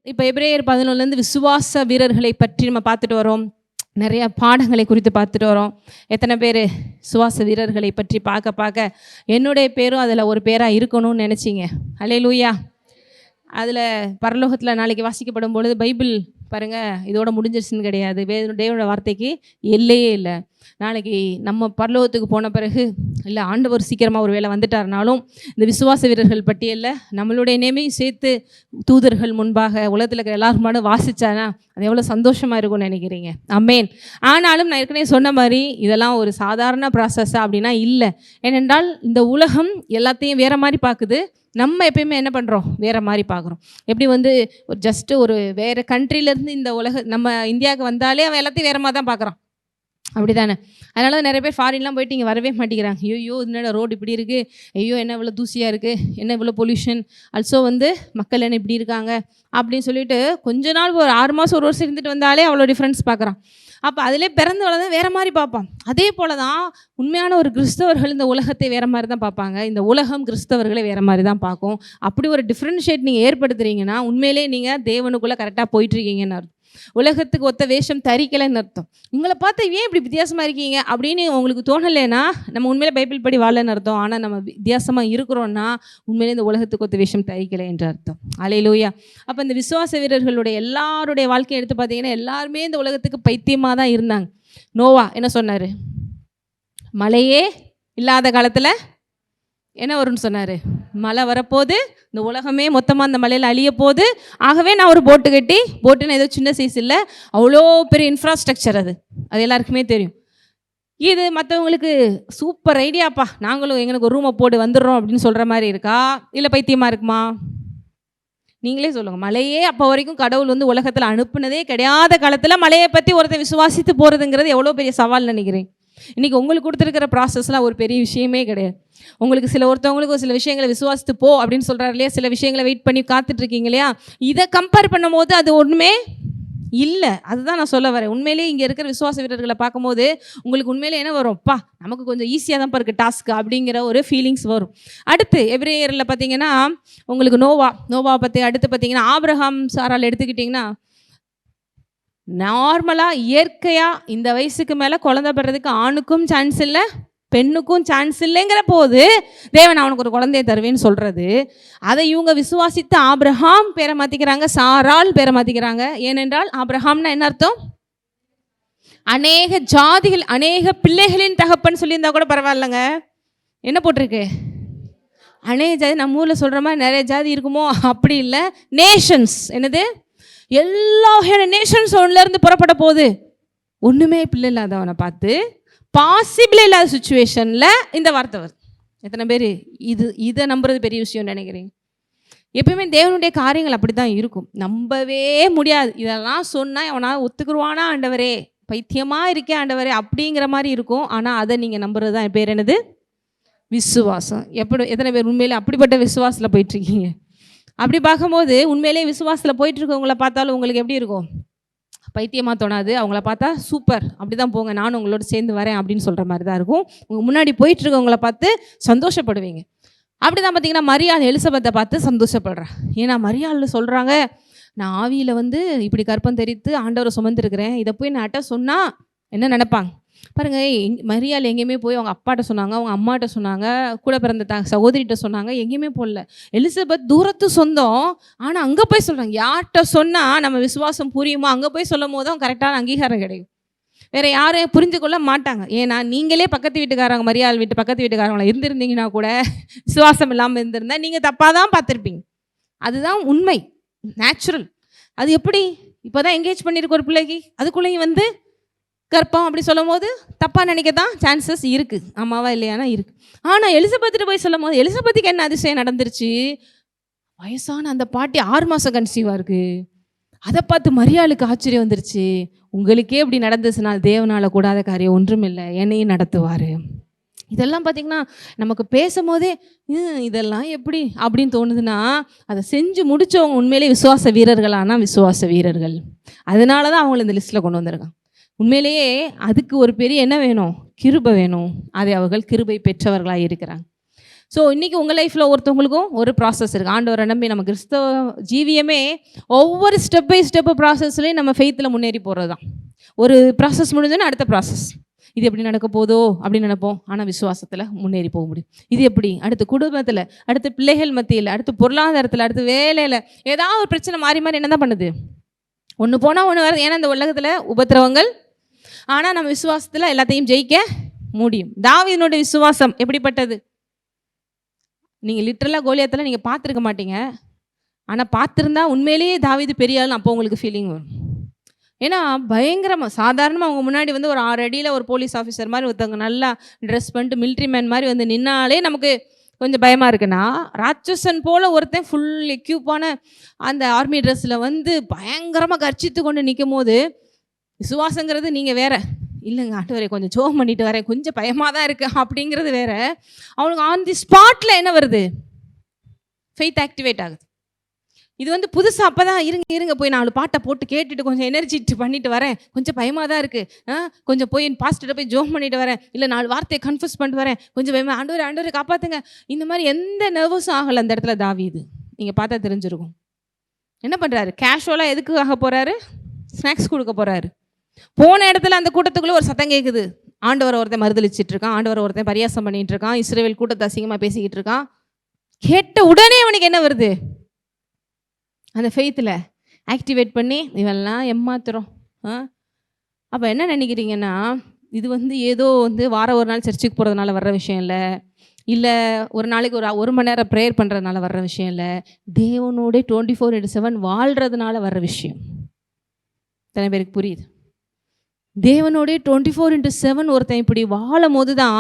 இப்போ எபிரேயர் 11 விசுவாச வீரர்களை பற்றி நம்ம பார்த்துட்டு வரோம். நிறைய பாடங்களை குறித்து பார்த்துட்டு வரோம். எத்தனை பேர் விசுவாச வீரர்களை பற்றி பார்க்க என்னுடைய பேரும் அதில் ஒரு பேராக இருக்கணும்னு நினச்சிங்க? அல்லேலூயா. அதில் பரலோகத்தில் நாளைக்கு வாசிக்கப்படும் பொழுது பைபிள் பாருங்கள், இதோட முடிஞ்சிருச்சுன்னு கிடையாது. தேவனோட வார்த்தைக்கு எல்லையே இல்லை. நாளைக்கு நம்ம பரலோகத்துக்கு போன பிறகு இல்லை ஆண்டவர் சீக்கிரமாக ஒரு வேளை வந்துட்டாருனாலும் இந்த விசுவாச வீரர்கள் பட்டியலில் நம்மளுடைய நேமையும் சேர்த்து தூதர்கள் முன்பாக உலகத்தில் இருக்கிற எல்லாரும் முன்னாடி வாசித்தானா அது எவ்வளோ சந்தோஷமாக இருக்கும்னு நினைக்கிறீங்க? ஆமேன். ஆனாலும் நான் ஏற்கனவே சொன்ன மாதிரி இதெல்லாம் ஒரு சாதாரண ப்ராசஸ்ஸாக அப்படின்னா இல்லை. ஏனென்றால் இந்த உலகம் எல்லாத்தையும் வேறு மாதிரி பார்க்குது. நம்ம எப்பயுமே என்ன பண்ணுறோம்? வேறு மாதிரி பார்க்குறோம். எப்படி ஒரு ஜஸ்ட்டு ஒரு வேறு கண்ட்ரிலேருந்து இந்த நம்ம இந்தியாவுக்கு வந்தாலே அவன் எல்லாத்தையும் வேறு மாதிரி தான் பார்க்குறான். அப்படி தானே? அதனால தான் நிறைய பேர் ஃபாரின்லாம் போயிட்டு இங்கே வரவே மாட்டேங்கிறாங்க. ஐயோ என்னோட ரோடு இப்படி இருக்குது, ஐயோ என்ன இவ்வளோ தூசியாக இருக்குது, என்ன இவ்வளோ பொல்யூஷன், ஆல்சோ மக்கள் என்ன இப்படி இருக்காங்க அப்படின்னு சொல்லிட்டு கொஞ்ச நாள் ஒரு 6 மாதம் 1 வருஷம் இருந்துட்டு வந்தாலே அவ்வளோ டிஃப்ரென்ஸ் பார்க்குறான். அப்போ அதிலே பிறந்து வளர்ந்து வேறு மாதிரி பார்ப்பான். அதே போல் தான் உண்மையான ஒரு கிறிஸ்தவர்கள் இந்த உலகத்தை வேறு மாதிரி தான் பார்ப்பாங்க. இந்த உலகம் கிறிஸ்தவர்களை வேறு மாதிரி தான் பார்க்கும். அப்படி ஒரு டிஃப்ரென்ஷியேட் நீங்கள் ஏற்படுத்துறீங்கன்னா உண்மையிலே நீங்கள் தேவனுக்குள்ளே கரெக்டாக போயிட்டுருக்கீங்கன்னு அர்த்தம். உலகத்துக்கு ஒத்த வேஷம் தரிக்கலைன்னு அர்த்தம். உங்களை பார்த்து ஏன் இப்படி வித்தியாசமாக இருக்கீங்க அப்படின்னு உங்களுக்கு தோணலைன்னா நம்ம உண்மையிலே பைபிள் படி வாழன்னு அர்த்தம். ஆனால் நம்ம வித்தியாசமாக இருக்கிறோன்னா உண்மையிலே இந்த உலகத்துக்கு ஒத்த வேஷம் தரிக்கலை என்று அர்த்தம். அல்லேலூயா. அப்போ இந்த விசுவாச வீரர்களுடைய எல்லாருடைய வாழ்க்கையை எடுத்து பார்த்தீங்கன்னா எல்லாருமே இந்த உலகத்துக்கு பைத்தியமாக தான் இருந்தாங்க. நோவா என்ன சொன்னார்? மழையே இல்லாத காலத்தில் என்ன வரும்னு சொன்னார்? மழை வரப்போது, இந்த உலகமே மொத்தமாக அந்த மலையில் அழிய போகுது, ஆகவே நான் ஒரு போட்டு கட்டி, போட்டுன்னு ஏதோ சின்ன சைஸ் இல்லை, அவ்வளோ பெரிய இன்ஃப்ராஸ்ட்ரக்சர் அது எல்லாருக்குமே தெரியும். இது மற்றவங்களுக்கு சூப்பர் ஐடியாப்பா, நாங்களும் எங்களுக்கு ஒரு ரூமை போட்டு வந்துடுறோம் அப்படின்னு சொல்கிற மாதிரி இருக்கா, இல்லை பைத்தியமாக இருக்குமா? நீங்களே சொல்லுங்கள். மலையே அப்போ வரைக்கும் கடவுள் உலகத்தில் அனுப்புனதே கிடையாத காலத்தில் மலையை பற்றி ஒருத்தர் விசுவாசித்து போகிறதுங்கிறது எவ்வளோ பெரிய சவால் நினைக்கிறேன். இன்றைக்கி உங்களுக்கு கொடுத்துருக்கிற ப்ராசஸ்லாம் ஒரு பெரிய விஷயமே கிடையாது. உங்களுக்கு ஒருத்தவங்களுக்கு சில விஷயங்களை விசுவாசித்து போ அப்படின்னு சொல்கிறாரு இல்லையா, சில விஷயங்களை வெயிட் பண்ணி காத்துட்ருக்கீங்க இல்லையா, இதை கம்பேர் பண்ணும் போது அது ஒன்றுமே இல்லை. அதுதான் நான் சொல்ல வரேன். உண்மையிலேயே இங்கே இருக்கிற விசுவாச வீரர்களை பார்க்கும்போது உங்களுக்கு உண்மையிலே என்ன வரும்ப்பா, நமக்கு கொஞ்சம் ஈஸியாக தான் இருக்குது டாஸ்க்கு அப்படிங்கிற ஒரு ஃபீலிங்ஸ் வரும். அடுத்து எபிரேயரில் பார்த்தீங்கன்னா உங்களுக்கு நோவாவை பற்றி, அடுத்து பார்த்தீங்கன்னா ஆபிரகாம் சாரால் எடுத்துக்கிட்டிங்கன்னா நார்மலாக இயற்கையாக இந்த வயசுக்கு மேலே குழந்தை பெறதுக்கு ஆணுக்கும் சான்ஸ் இல்லை, பெண்ணுக்கும் சான்ஸ் இல்லைங்கிற போது தேவன் அவனுக்கு ஒரு குழந்தைய தருவேன்னு சொல்கிறது. அதை இவங்க விசுவாசித்து ஆபிரகாம் பேரை மாற்றிக்கிறாங்க, சாரால் பேரை மாற்றிக்கிறாங்க. ஏனென்றால் ஆபிரகாம்னா என்ன அர்த்தம்? அநேக ஜாதிகள், அநேக பிள்ளைகளின் தகப்பன்னு சொல்லியிருந்தா கூட பரவாயில்லைங்க. என்ன போட்டிருக்கு? அநேக ஜாதி. நம்ம ஊரில் சொல்கிற மாதிரி நிறைய ஜாதி இருக்குமோ அப்படி இல்லை. நேஷன்ஸ். என்னது? எல்லா வகையான நேஷன்ஸ் ஒன்றுலேருந்து புறப்பட போகுது. ஒன்றுமே பிள்ளை இல்லாதவனை பார்த்து பாசிபிள் இல்லாத சுச்சுவேஷனில் இந்த வார்த்தை வருது. எத்தனை பேர் இதை நம்புறது பெரிய விஷயம்னு நினைக்கிறீங்க? எப்பயுமே தேவனுடைய காரியங்கள் அப்படி தான் இருக்கும். நம்பவே முடியாது. இதெல்லாம் சொன்னால் அவனால் ஒத்துக்குருவானா ஆண்டவரே, பைத்தியமாக இருக்கே ஆண்டவரே அப்படிங்கிற மாதிரி இருக்கும். ஆனால் அதை நீங்கள் நம்புறது தான் பேர் என்னது? விசுவாசம். எத்தனை பேர் உண்மையிலே அப்படிப்பட்ட விசுவாசத்தில் போயிட்டுருக்கீங்க? அப்படி பார்க்கும்போது உண்மையிலே விசுவாசத்தில் போயிட்டுருக்கவங்கள பார்த்தாலும் உங்களுக்கு எப்படி இருக்கும்? பைத்தியமாக தோணாது. அவங்கள பார்த்தா சூப்பர், அப்படி தான் போங்க, நானும் உங்களோட சேர்ந்து வரேன் அப்படின்னு சொல்கிற மாதிரி தான் இருக்கும். உங்கள் முன்னாடி போயிட்டுருக்கவங்கள பார்த்து சந்தோஷப்படுவீங்க. அப்படி தான் பார்த்தீங்கன்னா மரியாள் எலிசபெத்தை பார்த்து சந்தோஷப்படுறேன். ஏன்னா மரியாள் சொல்கிறாங்க, நான் ஆவியில் இப்படி கற்பம் தெரித்து ஆண்டவரை சுமந்துருக்கிறேன், இதை போய் நான் அட்ட சொன்னால் என்ன நினைப்பாங்க பாருங்கள். மரியாள் எங்கேயுமே போய் அவங்க அப்பாட்ட சொன்னாங்க, அவங்க அம்மாட்ட சொன்னாங்க, கூட பிறந்த சகோதரிகிட்ட சொன்னாங்க, எங்கேயுமே போடல. எலிசபெத் தூரத்து சொந்தம், ஆனால் அங்கே போய் சொல்கிறாங்க. யார்கிட்ட சொன்னால் நம்ம விசுவாசம் புரியுமோ அங்கே போய் சொல்லும் போது தான் கரெக்டான அங்கீகாரம் கிடைக்கும். வேறு யாரையும் புரிஞ்சு கொள்ள மாட்டாங்க. ஏன்னா நீங்களே பக்கத்து வீட்டுக்காரங்க, மரியாள் வீட்டு பக்கத்து வீட்டுக்காரங்கள இருந்திருந்தீங்கன்னா கூட விசுவாசம் இல்லாமல் இருந்திருந்தால் நீங்கள் தப்பாக தான் பார்த்துருப்பீங்க. அதுதான் உண்மை, நேச்சுரல். அது எப்படி இப்போ தான் என்கேஜ் பண்ணியிருக்க ஒரு பிள்ளைக்கு அதுக்குள்ளேயும் கற்பம் அப்படி சொல்லும் போது தப்பாக நினைக்க தான் சான்சஸ் இருக்குது. ஆமாவா இல்லையானா இருக்குது. ஆனால் எலிசபெத்திட்ட போய் சொல்லும் போது எலிசபெத்துக்கு என்ன அதிசயம் நடந்துருச்சு? வயசான அந்த பாட்டி 6 மாதம் கன்சீவாக இருக்குது. அதை பார்த்து மரியாளுக்கு ஆச்சரியம் வந்துருச்சு. உங்களுக்கே இப்படி நடந்துச்சுன்னா தேவனால் கூடாத காரியம் ஒன்றும் இல்லை, என்னையும் நடத்துவார். இதெல்லாம் பார்த்திங்கன்னா நமக்கு பேசும்போதே இதெல்லாம் எப்படி அப்படின்னு தோணுதுன்னா அதை செஞ்சு முடித்தவங்க உண்மையிலே விசுவாச வீரர்களானால் விசுவாச வீரர்கள். அதனால தான் அவங்கள இந்த லிஸ்ட்டில் கொண்டு வந்திருக்காங்க. உண்மையிலேயே அதுக்கு ஒரு பெரிய என்ன வேணும்? கிருபை வேணும். அதை அவர்கள் கிருபை பெற்றவர்களாக இருக்கிறாங்க. ஸோ இன்றைக்கி உங்கள் லைஃப்பில் ஒருத்தவங்களுக்கும் ஒரு ப்ராசஸ் இருக்குது. ஆண்டவரை நம்பி நம்ம கிறிஸ்தவ ஜீவியமே ஒவ்வொரு ஸ்டெப் பை ஸ்டெப்பு ப்ராசஸ்லேயும் நம்ம ஃபெய்த்தில் முன்னேறி போகிறது தான். ஒரு ப்ராசஸ் முடிஞ்சோன்னா அடுத்த ப்ராசஸ், இது எப்படி நடக்க போதோ அப்படின்னு நினைப்போம். ஆனால் விசுவாசத்தில் முன்னேறி போக முடியும். இது எப்படி அடுத்து குடும்பத்தில், அடுத்து பிள்ளைகள் மத்தியில், அடுத்து பொருளாதாரத்தில், அடுத்து வேலையில் ஏதாவது ஒரு பிரச்சனை மாறி மாறி என்ன தான் பண்ணுது, ஒன்று போனால் ஒன்று வருது. ஏன்னா இந்த உலகத்தில் உபத்திரவங்கள், ஆனால் நம்ம விசுவாசத்தில் எல்லாத்தையும் ஜெயிக்க முடியும். தாவீதினுடைய விசுவாசம் எப்படிப்பட்டது? நீங்கள் லிட்ரலாக கோலியாத்தில் நீங்கள் பார்த்துருக்க மாட்டீங்க. ஆனால் பார்த்துருந்தா உண்மையிலேயே தாவீது பெரிய ஆள்னு அப்போ உங்களுக்கு ஃபீலிங் வரும். ஏன்னா பயங்கரமாக சாதாரணமாக அவங்க முன்னாடி வந்து ஒரு 6 அடியில் ஒரு போலீஸ் ஆஃபீஸர் மாதிரி ஒருத்தவங்க நல்லா ட்ரெஸ் பண்ணிட்டு மிலிட்ரி மேன் மாதிரி வந்து நின்னாலே நமக்கு கொஞ்சம் பயமாக இருக்குன்னா, ராட்சசன் போல் ஒருத்தன் ஃபுல் எக்யூப்பான அந்த ஆர்மி ட்ரெஸ்ஸில் வந்து பயங்கரமாக கர்ச்சித்து கொண்டு நிற்கும் போது விசுவாசங்கிறது நீங்கள் வேற இல்லைங்க ஆண்டவரே கொஞ்சம் ஜோம் பண்ணிட்டு வரேன், கொஞ்சம் பயமாக தான் இருக்குது அப்படிங்கிறது வேற. அவனுக்கு ஆன் தி ஸ்பாட்டில் என்ன வருது, ஃபெய்த் ஆக்டிவேட் ஆகுது. இது வந்து புதுசாக அப்போ தான் இருங்க போய் 4 பாட்டை போட்டு கேட்டுட்டு கொஞ்சம் எனர்ஜி பண்ணிட்டு வரேன், கொஞ்சம் பயமாக தான் இருக்குது, கொஞ்சம் போய் பாஸ்டர்கிட்ட போய் ஜோம் பண்ணிட்டு வரேன், இல்லை 4 வார்த்தையை கன்ஃபஸ் பண்ணிட்டு வரேன், கொஞ்சம் பயமாக ஆண்டவரை காப்பாற்றுங்க. இந்த மாதிரி எந்த நர்வஸும் ஆகலை அந்த இடத்துல தாவீது. நீங்கள் பார்த்தா தெரிஞ்சிருக்கும். என்ன பண்ணுறாரு, கேஷுவலாக எதுக்காக போகிறாரு, ஸ்நாக்ஸ் கொடுக்க போகிறாரு. போன இடத்துல அந்த கூட்டத்துக்குள்ளே ஒரு சத்தம் கேட்குது, ஆண்டவரை ஒருத்தன் மறுதளிச்சிட்டு இருக்கான், ஆண்டவரை ஒருத்தன் பரியாசம் பண்ணிட்டு இருக்கான், இஸ்ரவேல் கூட்டத்தை அசிங்கமாக பேசிக்கிட்டு இருக்கான். கேட்ட உடனே அவனுக்கு என்ன வருது, அந்த ஃபெய்த்தில் ஆக்டிவேட் பண்ணி இவெல்லாம் ஏமாத்துறோம். அப்போ என்ன நினைக்கிறீங்கன்னா, இது வந்து ஏதோ வந்து வாரம் ஒரு நாள் சர்ச்சுக்கு போகிறதுனால வர்ற விஷயம் இல்லை, இல்லை ஒரு நாளைக்கு ஒரு மணி நேரம் ப்ரேயர் பண்ணுறதுனால வர்ற விஷயம் இல்லை, தேவனோட 24/7 வாழ்கிறதுனால வர்ற விஷயம். எத்தனை பேருக்கு புரியுது? தேவனோட 24/7 ஒருத்தன் இப்படி வாழும் போது தான்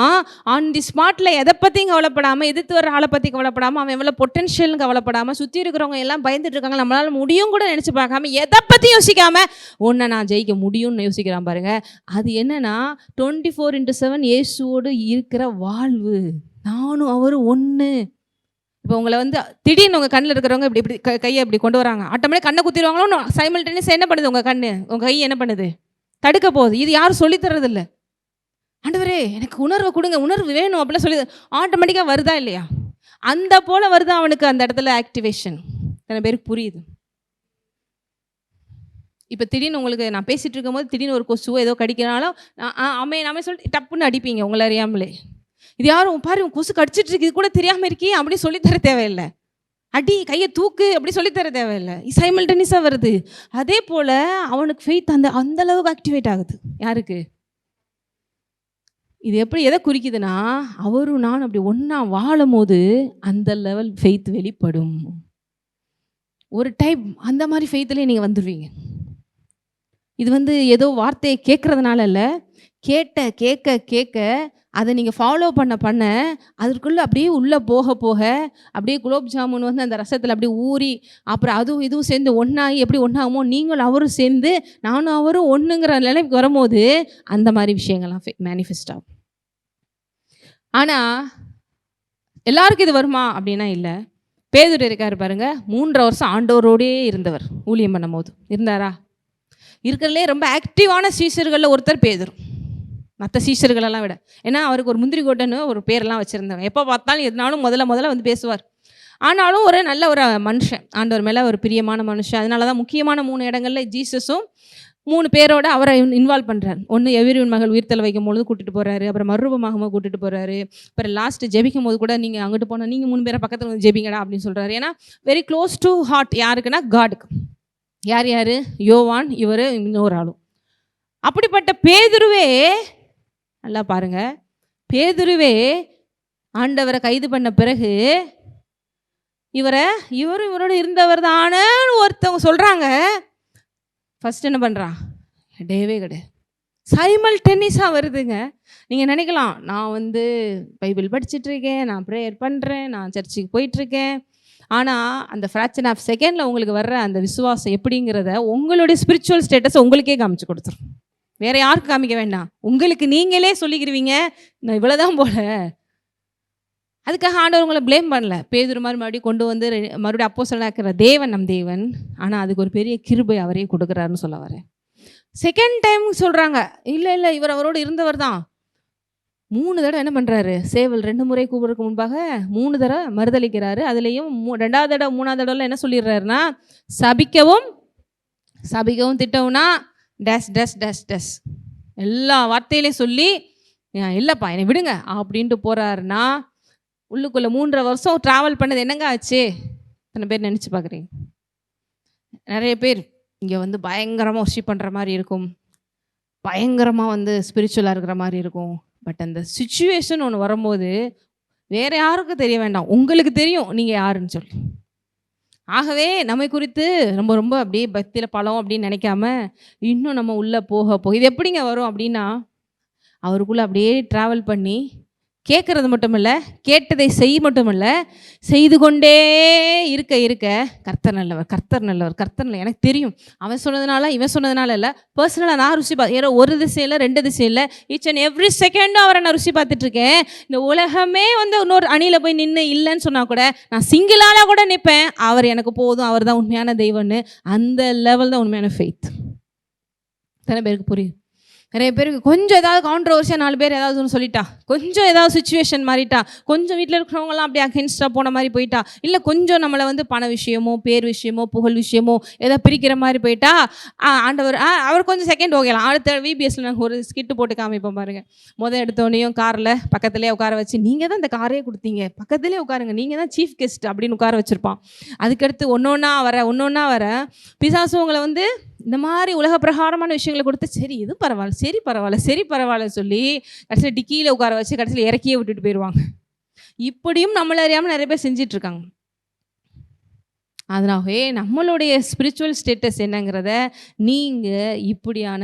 ஆன் தி ஸ்பாட்டில் எதை பற்றியும் கவலைப்படாமல், எதிர்த்து வர ஆளை பற்றி கவலைப்படாமல், அவன் எவ்வளோ பொட்டென்ஷியல்னு கவலைப்படாமல், சுற்றி இருக்கிறவங்க எல்லாம் பயந்துட்டு இருக்காங்க, நம்மளால் முடியும் கூட நினச்சி பார்க்காம, எதை பற்றி யோசிக்காமல் ஒன்றை நான் ஜெயிக்க முடியும்னு யோசிக்கிறான் பாருங்க. அது என்னன்னா 24/7 இயேசுவோடு இருக்கிற வாழ்வு. நானும் அவரும் ஒன்று. இப்போ உங்களை வந்து திடீர்னு உங்கள் கண்ணில் இருக்கிறவங்க இப்படி இப்படி கையை இப்படி கொண்டு வராங்க, ஆட்டோமேட்டிக் கண்ணை குத்திடுவாங்களோ, சைமல்டேனியஸாக என்ன பண்ணுது உங்கள் கண்ணு, உங்கள் கை என்ன பண்ணுது, தடுக்க போகுது. இது யாரும் சொல்லித்தரது இல்லை. ஆண்டவரே எனக்கு உணர்வை கொடுங்க, உணர்வு வேணும் அப்படிலாம் சொல்லி ஆட்டோமேட்டிக்காக வருதா இல்லையா? அந்த போல் வருதா அவனுக்கு அந்த இடத்துல ஆக்டிவேஷன். சில பேருக்கு புரியுது. இப்போ திடீர்னு உங்களுக்கு நான் பேசிகிட்டு இருக்கும்போது திடீர்னு ஒரு கொசுவோ ஏதோ கடிக்கிறனாலும் நாமே சொல்லிட்டு டப்புன்னு அடிப்பீங்க உங்களை அறியாமலே. இது யாரும் பாரு கொசு கடிச்சிட்டு இருக்கு, இது கூட தெரியாமல் இருக்கே அப்படி சொல்லித்தர தேவையில்லை. அடி, கையை தூக்கு அப்படி சொல்லித்தர தேவையில்லை. சைமல்டேனியஸாக வருது. அதே போல் அவனுக்கு ஃபெய்த் அந்த அளவுக்கு ஆக்டிவேட் ஆகுது. யாருக்கு இது எப்படி எதை குறிக்குதுன்னா, அவரும் நான் அப்படி ஒன்றா வாழும் போது அந்த லெவல் ஃபெய்த் வெளிப்படும். ஒரு டைப் அந்த மாதிரி ஃபெய்த்லேயே நீங்கள் வந்துடுவீங்க. இது வந்து ஏதோ வார்த்தையை கேட்குறதுனால இல்லை, கேட்க அதை நீங்கள் ஃபாலோ பண்ண அதற்குள்ளே அப்படியே உள்ளே போக அப்படியே குலோப் ஜாமுன் வந்து அந்த ரசத்தில் அப்படியே ஊறி, அப்புறம் அதுவும் இதுவும் சேர்ந்து ஒன்றாகி எப்படி ஒன்றாகுமோ நீங்களும் அவரும் சேர்ந்து நானும் அவரும் ஒன்றுங்கிற நிலைக்கு வரும்போது அந்த மாதிரி விஷயங்கள்லாம் மேனிஃபெஸ்ட் ஆகும். ஆனால் எல்லாருக்கும் இது வருமா அப்படின்னா இல்லை. பேதுரு இருக்கார் பாருங்க, 3 வருஷம் ஆண்டவரோடே இருந்தவர். ஊழியம் பண்ணும் போது இருந்தாரா? இருக்கிறதுலே ரொம்ப ஆக்டிவான சீஷர்களில் ஒருத்தர் பேதுரு, மற்ற சீஷர்களெல்லாம் விட. ஏன்னா அவருக்கு ஒரு முந்திரி கோட்டைன்னு ஒரு பேரெல்லாம் வச்சுருந்தாங்க. எப்போ பார்த்தாலும் எதுனாலும் முதல்ல வந்து பேசுவார். ஆனாலும் ஒரு நல்ல ஒரு மனுஷன், ஆண்டவர் மேலே ஒரு பிரியமான மனுஷன். அதனால தான் முக்கியமான 3 இடங்களில் ஜீசஸும் 3 பேரோட அவரை இன்வால்வ் பண்ணுறாரு. ஒன்று எவிரின் மகள் உயிர்த்தலை வைக்கும் பொழுது கூட்டிகிட்டு போகிறாரு, அப்புறம் மறுரூபமாகும்போது கூட்டிகிட்டு போகிறாரு, அப்புறம் லாஸ்ட்டு ஜெபிக்கும் போது கூட நீங்கள் அங்கிட்டு போனால் நீங்கள் 3 பேரை பக்கத்தில் வந்து ஜெபிங்கடா அப்படின்னு சொல்கிறாரு. ஏன்னா வெரி க்ளோஸ் டு ஹார்ட். யாருக்குன்னா காடுக்கு. யார் யோவான், இவர் இன்னொரு ஆளும். அப்படிப்பட்ட பேதுருவே நல்லா பாருங்க, பேதுருவே ஆண்டவரை கைது பண்ண பிறகு இவரோட இருந்தவர் தானு ஒருத்தவங்க சொல்கிறாங்க. ஃபஸ்ட் என்ன பண்ணுறான், கிடையாது, சைமல்டேனியஸாக வருதுங்க. நீங்கள் நினைக்கலாம் நான் வந்து பைபிள் படிச்சுட்ருக்கேன், நான் ப்ரேயர் பண்ணுறேன், நான் சர்ச்சுக்கு போயிட்டுருக்கேன். ஆனால் அந்த ஃப்ராக்ஷன் ஆஃப் செகண்டில் உங்களுக்கு வர்ற அந்த விசுவாசம் எப்படிங்கிறத உங்களுடைய ஸ்பிரிச்சுவல் ஸ்டேட்டஸ் உங்களுக்கே காமிச்சு கொடுத்துரும். வேறு யாருக்கு காமிக்க வேண்டாம், உங்களுக்கு நீங்களே சொல்லிக்கிடுவீங்க நான் இவ்வளோதான் போல. அதுக்காக ஆண்டவர் உங்களை ப்ளேம் பண்ணல. பேதுரு மாதிரி மறுபடியும் கொண்டு வந்து மறுபடியும் அப்போஸ்தலனாக்குற தேவன் நம் தேவன். ஆனால் அதுக்கு ஒரு பெரிய கிருபை அவரே கொடுக்குறாருன்னு சொல்ல வரேன். செகண்ட் டைம் சொல்கிறாங்க, இல்லை இவர் அவரோடு இருந்தவர் தான். 3 தடவை என்ன பண்ணுறாரு, சேவல் 2 முறை கூப்பிட்றதுக்கு முன்பாக 3 தடவை மறுதளிக்கிறாரு. அதுலேயும் 2வது தடவை 3வது தடவைலாம் என்ன சொல்லிடுறாருன்னா, சபிக்கவும் திட்டவும்னா டேஷ் டேஷ் டேஷ் டேஷ் எல்லா வார்த்தையிலையும் சொல்லி இல்லைப்பா என்னை விடுங்க அப்படின்ட்டு போகிறாருன்னா, உள்ளுக்குள்ளே 3.5 வருஷம் ட்ராவல் பண்ணது என்னங்க ஆச்சு? எத்தனை பேர் நினச்சி பார்க்குறீங்க? நிறைய பேர் இங்கே வந்து பயங்கரமாக ஒர்ஷிப் பண்ணுற மாதிரி இருக்கும், பயங்கரமாக வந்து ஸ்பிரிச்சுவலாக இருக்கிற மாதிரி இருக்கும். பட் அந்த சுச்சுவேஷன் ஒன்று வரும்போது வேறு யாருக்கும் தெரிய வேண்டாம், உங்களுக்கு தெரியும் நீங்கள் யாருன்னு சொல்லி. ஆகவே நம்மை குறித்து ரொம்ப ரொம்ப அப்படியே பக்தியில் பழம் அப்படின்னு நினைக்காம இன்னும் நம்ம உள்ளே போக இது எப்படிங்க வரும் அப்படின்னா, அவருக்குள்ளே அப்படியே ட்ராவல் பண்ணி கேட்குறது மட்டும் இல்லை, கேட்டதை மட்டும் இல்லை, செய்து கொண்டே இருக்க கர்த்தர் நல்லவர் எனக்கு தெரியும், அவன் சொன்னதுனால இவன் சொன்னதுனால இல்லை, பர்சனலாக நான் ருசி ஏதோ ஒரு திசையில் 2 திசையில் ஈச் அண்ட் எவ்ரி செகண்டும் அவரை நான் ருசி பார்த்துட்ருக்கேன். இந்த உலகமே வந்து இன்னொரு அணியில் போய் நின்று இல்லைன்னு சொன்னால் கூட நான் சிங்கிளாக கூட நிற்பேன், அவர் எனக்கு போதும், அவர் தான் உண்மையான தெய்வம்னு. அந்த லெவல் தான் உண்மையான ஃபெய்த். எத்தனை பேருக்கு புரியும்? நிறைய பேருக்கு கொஞ்சம் ஏதாவது கான்ட்ரவர்சியாக 4 பேர் ஏதாவது ஒன்று சொல்லிட்டா, கொஞ்சம் ஏதாவது சுச்சுவேஷன் மாறிட்டா, கொஞ்சம் வீட்டில் இருக்கிறவங்களாம் அப்படியே அகென்ஸ்டாக போன மாதிரி போயிட்டா, இல்லை கொஞ்சம் நம்மளை வந்து பண விஷயமோ பேர் விஷயமோ புகழ் விஷயமோ ஏதாவது பிரிக்கிற மாதிரி போயிட்டா, ஆண்டவர் அவர் கொஞ்சம் செகண்ட் ஓகேலாம். அடுத்த விபிஎஸ்ல நாங்கள் ஒரு ஸ்கிட்டு போட்டு காமிப்போம் பாருங்கள். எடுத்தோடனையும் காரில் பக்கத்துலேயே உட்கார வச்சு, நீங்கள் தான் இந்த காரையே கொடுத்தீங்க, பக்கத்துலேயே உட்காருங்க, நீங்கள் தான் சீஃப் கெஸ்ட் அப்படின்னு உட்கார வச்சுருப்பான். அதுக்கடுத்து ஒன்றொன்னா வர பிசாசு உங்களை வந்து இந்த மாதிரி உலக பிரகாரமான விஷயங்களை கொடுத்து சரி பரவாயில்ல சொல்லி கடைசியில் டிக்கியில் உட்கார வச்சு கடைசியில் இறக்கியே விட்டுட்டு போயிடுவாங்க. இப்படியும் நம்மளை அறியாமல் நிறைய பேர் செஞ்சிட்ருக்காங்க. அதனாலே நம்மளுடைய ஸ்பிரிச்சுவல் ஸ்டேட்டஸ் என்னங்கிறத நீங்கள் இப்படியான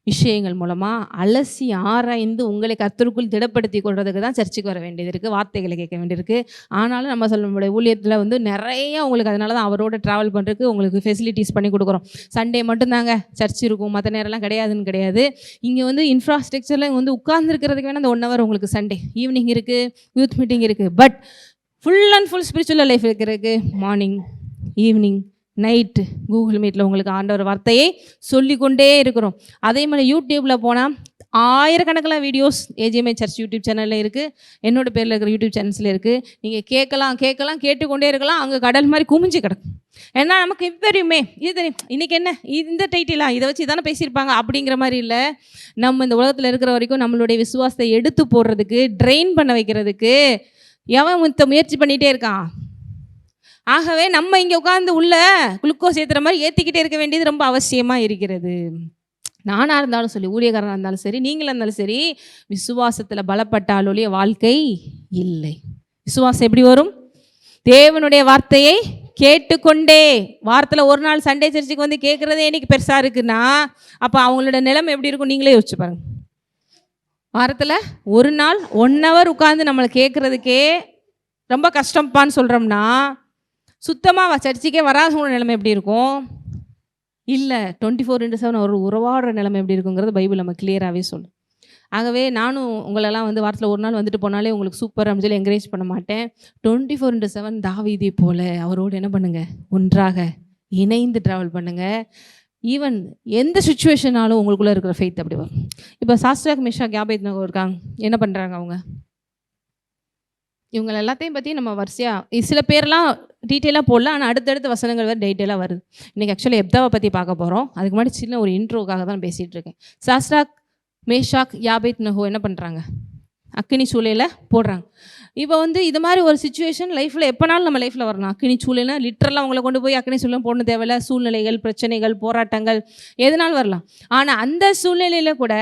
விஷயங்கள் மூலமாக அலசி ஆராய்ந்து உங்களை கர்த்தருக்குள் திடப்படுத்தி கொள்றதுக்கு தான் சர்ச்சுக்கு வர வேண்டியது இருக்குது, வார்த்தைகளை கேட்க வேண்டியிருக்கு. ஆனாலும் நம்ம சொல்ல ஊழியத்தில் வந்து நிறைய உங்களுக்கு அதனால தான் அவரோட ட்ராவல் பண்ணுறதுக்கு உங்களுக்கு ஃபெசிலிட்டிஸ் பண்ணி கொடுக்குறோம். சண்டே மட்டும்தாங்க சர்ச் இருக்கும், மற்ற நேரம்லாம் கிடையாது. இங்கே வந்து இன்ஃப்ராஸ்ட்ரக்சரில் வந்து உட்கார்ந்துருக்கிறதுக்கு வேணால் அந்த 1 hour உங்களுக்கு சண்டே ஈவினிங் இருக்குது, யூத் மீட்டிங் இருக்குது. But full and full spiritual life இருக்கிறதுக்கு மார்னிங் ஈவினிங் நைட்டு கூகுள் மீட்டில் உங்களுக்கு ஆண்டவர் வார்த்தையை சொல்லிக்கொண்டே இருக்கிறோம். அதே மாதிரி யூடியூப்பில் போனால் ஆயிரக்கணக்கில் வீடியோஸ் ஏஜிஎம்ஐ சர்ச் யூடியூப் சேனலில் இருக்குது, என்னோடய பேரில் இருக்கிற யூடியூப் சேனல்ஸில் இருக்குது. நீங்கள் கேட்கலாம் கேட்டுக்கொண்டே இருக்கலாம். அங்கே கடல் மாதிரி குமிஞ்சு கிடக்கும். ஏன்னா நமக்கு எப்பயுமே இது தெரியும், இன்றைக்கி என்ன இந்த டைட்டிலாம் இதை வச்சு தானே பேசியிருப்பாங்க அப்படிங்கிற மாதிரி இல்லை. நம்ம இந்த உலகத்தில் இருக்கிற வரைக்கும் நம்மளுடைய விசுவாசத்தை எடுத்து போடுறதுக்கு, ட்ரெயின் பண்ண வைக்கிறதுக்கு எவன் முயற்சி பண்ணிகிட்டே இருக்கான். ஆகவே நம்ம இங்கே உட்காந்து உள்ள குளுக்கோஸ் ஏற்றுற மாதிரி ஏற்றிக்கிட்டே இருக்க வேண்டியது ரொம்ப அவசியமாக இருக்கிறது. நானாக இருந்தாலும் சரி, ஊழியக்காரனாக இருந்தாலும் சரி, நீங்களாக இருந்தாலும் சரி, விசுவாசத்தில் பலப்பட்டாலொழிய வாழ்க்கை இல்லை. விசுவாசம் எப்படி வரும்? தேவனுடைய வார்த்தையை கேட்டுக்கொண்டே. வாரத்தில் ஒரு நாள் சண்டே சர்ச்சுக்கு வந்து கேட்குறதே இன்னைக்கு பெருசாக இருக்குன்னா அப்போ அவங்களோட நிலைமை எப்படி இருக்கும் நீங்களே யோசிச்சு பாருங்க. வாரத்தில் ஒரு நாள் 1 hour உட்காந்து நம்மளை கேட்குறதுக்கே ரொம்ப கஷ்டம்ப்பான்னு சொல்கிறோம்னா சுத்தமாக சர்ச்சுக்கே வராதவங்க நிலைமை எப்படி இருக்கும்? இல்லை 24/7 ஒரு உறவாடுற நிலைமை எப்படி இருக்குங்கிறது பைபிள் நம்ம கிளியராகவே சொல்லும். ஆகவே நானும் உங்களெல்லாம் வந்து வாரத்தில் ஒரு நாள் வந்துட்டு போனாலே உங்களுக்கு சூப்பர் அப்படின்னு சொல்லி என்கரேஜ் பண்ண மாட்டேன். 24/7 தாவீதை போல் அவரோடு என்ன பண்ணுங்கள், ஒன்றாக இணைந்து ட்ராவல் பண்ணுங்கள். ஈவன் எந்த சுச்சுவேஷனாலும் உங்களுக்குள்ளே இருக்கிற ஃபெய்த் அப்படி வரும். இப்போ சாஸ்ட்ராக் மேஷாக் யாபேத்நேகோ இருக்காங்க, என்ன பண்ணுறாங்க அவங்க? இவங்க எல்லாத்தையும் பற்றி நம்ம வரிசையாக சில பேர்லாம் டீட்டெயிலாக போடல, ஆனால் அடுத்தடுத்த வசனங்கள் வேறு டீட்டெயிலாக வருது. இன்றைக்கி ஆக்சுவலி எப்தாவை பற்றி பார்க்க போகிறோம். அதுக்கு முன்னாடி சின்ன ஒரு இன்ட்ரோக்காக தான் பேசிகிட்டு இருக்கேன். சாஸ்ட்ராக் மேஷாக் யாபேத்நேகோ என்ன பண்ணுறாங்க? அக்கினி சூளையில் போடுறாங்க. இப்போ வந்து இது மாதிரி ஒரு சுச்சுவேஷன் லைஃப்பில் எப்போனாலும் நம்ம லைஃப்பில் வரலாம். அக்கினி சூளைனா லிட்டரலாக அவங்கள கொண்டு போய் அக்கினி சூழலும் போடணும் தேவையில்ல. சூழ்நிலைகள், பிரச்சனைகள், போராட்டங்கள் எதனாலும் வரலாம். ஆனால் அந்த சூழ்நிலையில் கூட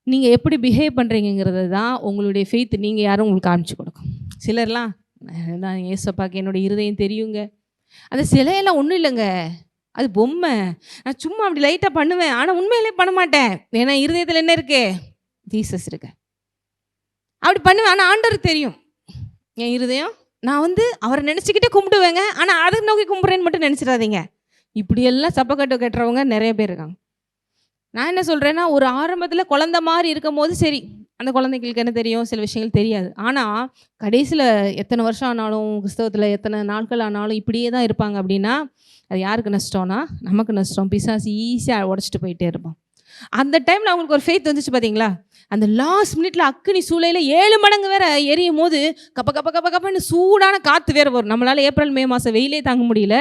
நீங்கள் எப்படி பிஹேவ் பண்ணுறீங்கிறது தான் உங்களுடைய ஃபெய்த் நீங்கள் யாரும் உங்களுக்கு காமிச்சு கொடுக்கும். சிலர்லாம் நான் ஏசப்பாக்கு என்னோடய இருதயம் தெரியுங்க, அந்த சிலையெல்லாம் ஒன்றும் இல்லைங்க, அது பொம்மை, நான் சும்மா அப்படி லைட்டாக பண்ணுவேன், ஆனால் உண்மையிலே பண்ண மாட்டேன், ஏன்னா இருதயத்தில் என்ன இருக்கு? ஜீசஸ் இருக்கு. அப்படி பண்ணுவேன், ஆனால் ஆண்டவருக்கு தெரியும் என் இருதயம், நான் வந்து அவரை நினச்சிக்கிட்டே கும்பிடுவேங்க, ஆனால் அதை நோக்கி கும்பிட்றேன்னு மட்டும் நினச்சிடாதீங்க. இப்படியெல்லாம் சப்பக்கட்டு கட்டுறவங்க நிறைய பேர் இருக்காங்க. நான் என்ன சொல்கிறேன்னா, ஒரு ஆரம்பத்தில் குழந்த மாதிரி இருக்கும் போது சரி, அந்த குழந்தைங்களுக்கு என்ன தெரியும், சில விஷயங்கள் தெரியாது. ஆனால் கடைசியில் எத்தனை வருஷம் ஆனாலும், கிறிஸ்தவத்தில் எத்தனை நாட்கள் ஆனாலும் இப்படியே தான் இருப்பாங்க அப்படின்னா அது யாருக்கு நஷ்டம்னா நமக்கு நஷ்டம். பிசாசு ஈஸியாக உடச்சிட்டு போயிட்டே இருப்பான். அந்த டைமில் அவங்களுக்கு ஒரு ஃபெய்த் வந்துச்சு பார்த்தீங்களா? அந்த லாஸ்ட் மினிட்ல அக்கினி சூளையில் 7 மடங்கு வேற எரியும் போது கப்ப கப்ப கப்ப கப்பன்னு சூடான காற்று வேற வரும். நம்மளால ஏப்ரல் மே மாதம் வெயிலே தாங்க முடியல.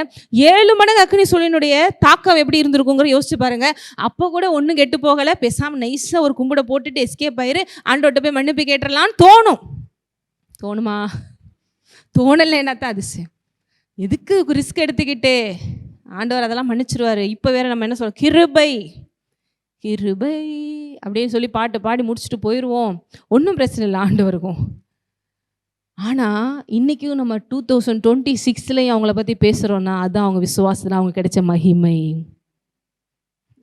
7 மடங்கு அக்கினி சூளையினுடைய தாக்கம் எப்படி இருந்திருக்குங்கிற யோசிச்சு பாருங்க. அப்போ கூட ஒன்றும் கெட்டு போகலை. பேசாமல் நைஸாக ஒரு கும்பிட போட்டுட்டு எஸ்கேப் ஆயிரு, ஆண்டோட்ட போய் மன்னிப்பு கேட்டுடலான்னு தோணும். தோணுமா? தோணலைன்னா தான் அதிசயம். எதுக்கு ரிஸ்க் எடுத்துக்கிட்டு? ஆண்டவர் அதெல்லாம் மன்னிச்சிருவாரு. இப்போ வேற நம்ம என்ன சொல்கிறோம்? கிருபை கிருபை அப்படின்னு சொல்லி பாட்டு பாடி முடிச்சுட்டு போயிடுவோம். ஒன்றும் பிரச்சனை இல்லை ஆண்டவருக்கும். ஆனால் இன்றைக்கும் நம்ம 2026 அவங்கள பற்றி பேசுகிறோன்னா அதுதான் அவங்க விசுவாசத்தில் அவங்க கிடைச்ச மகிமை.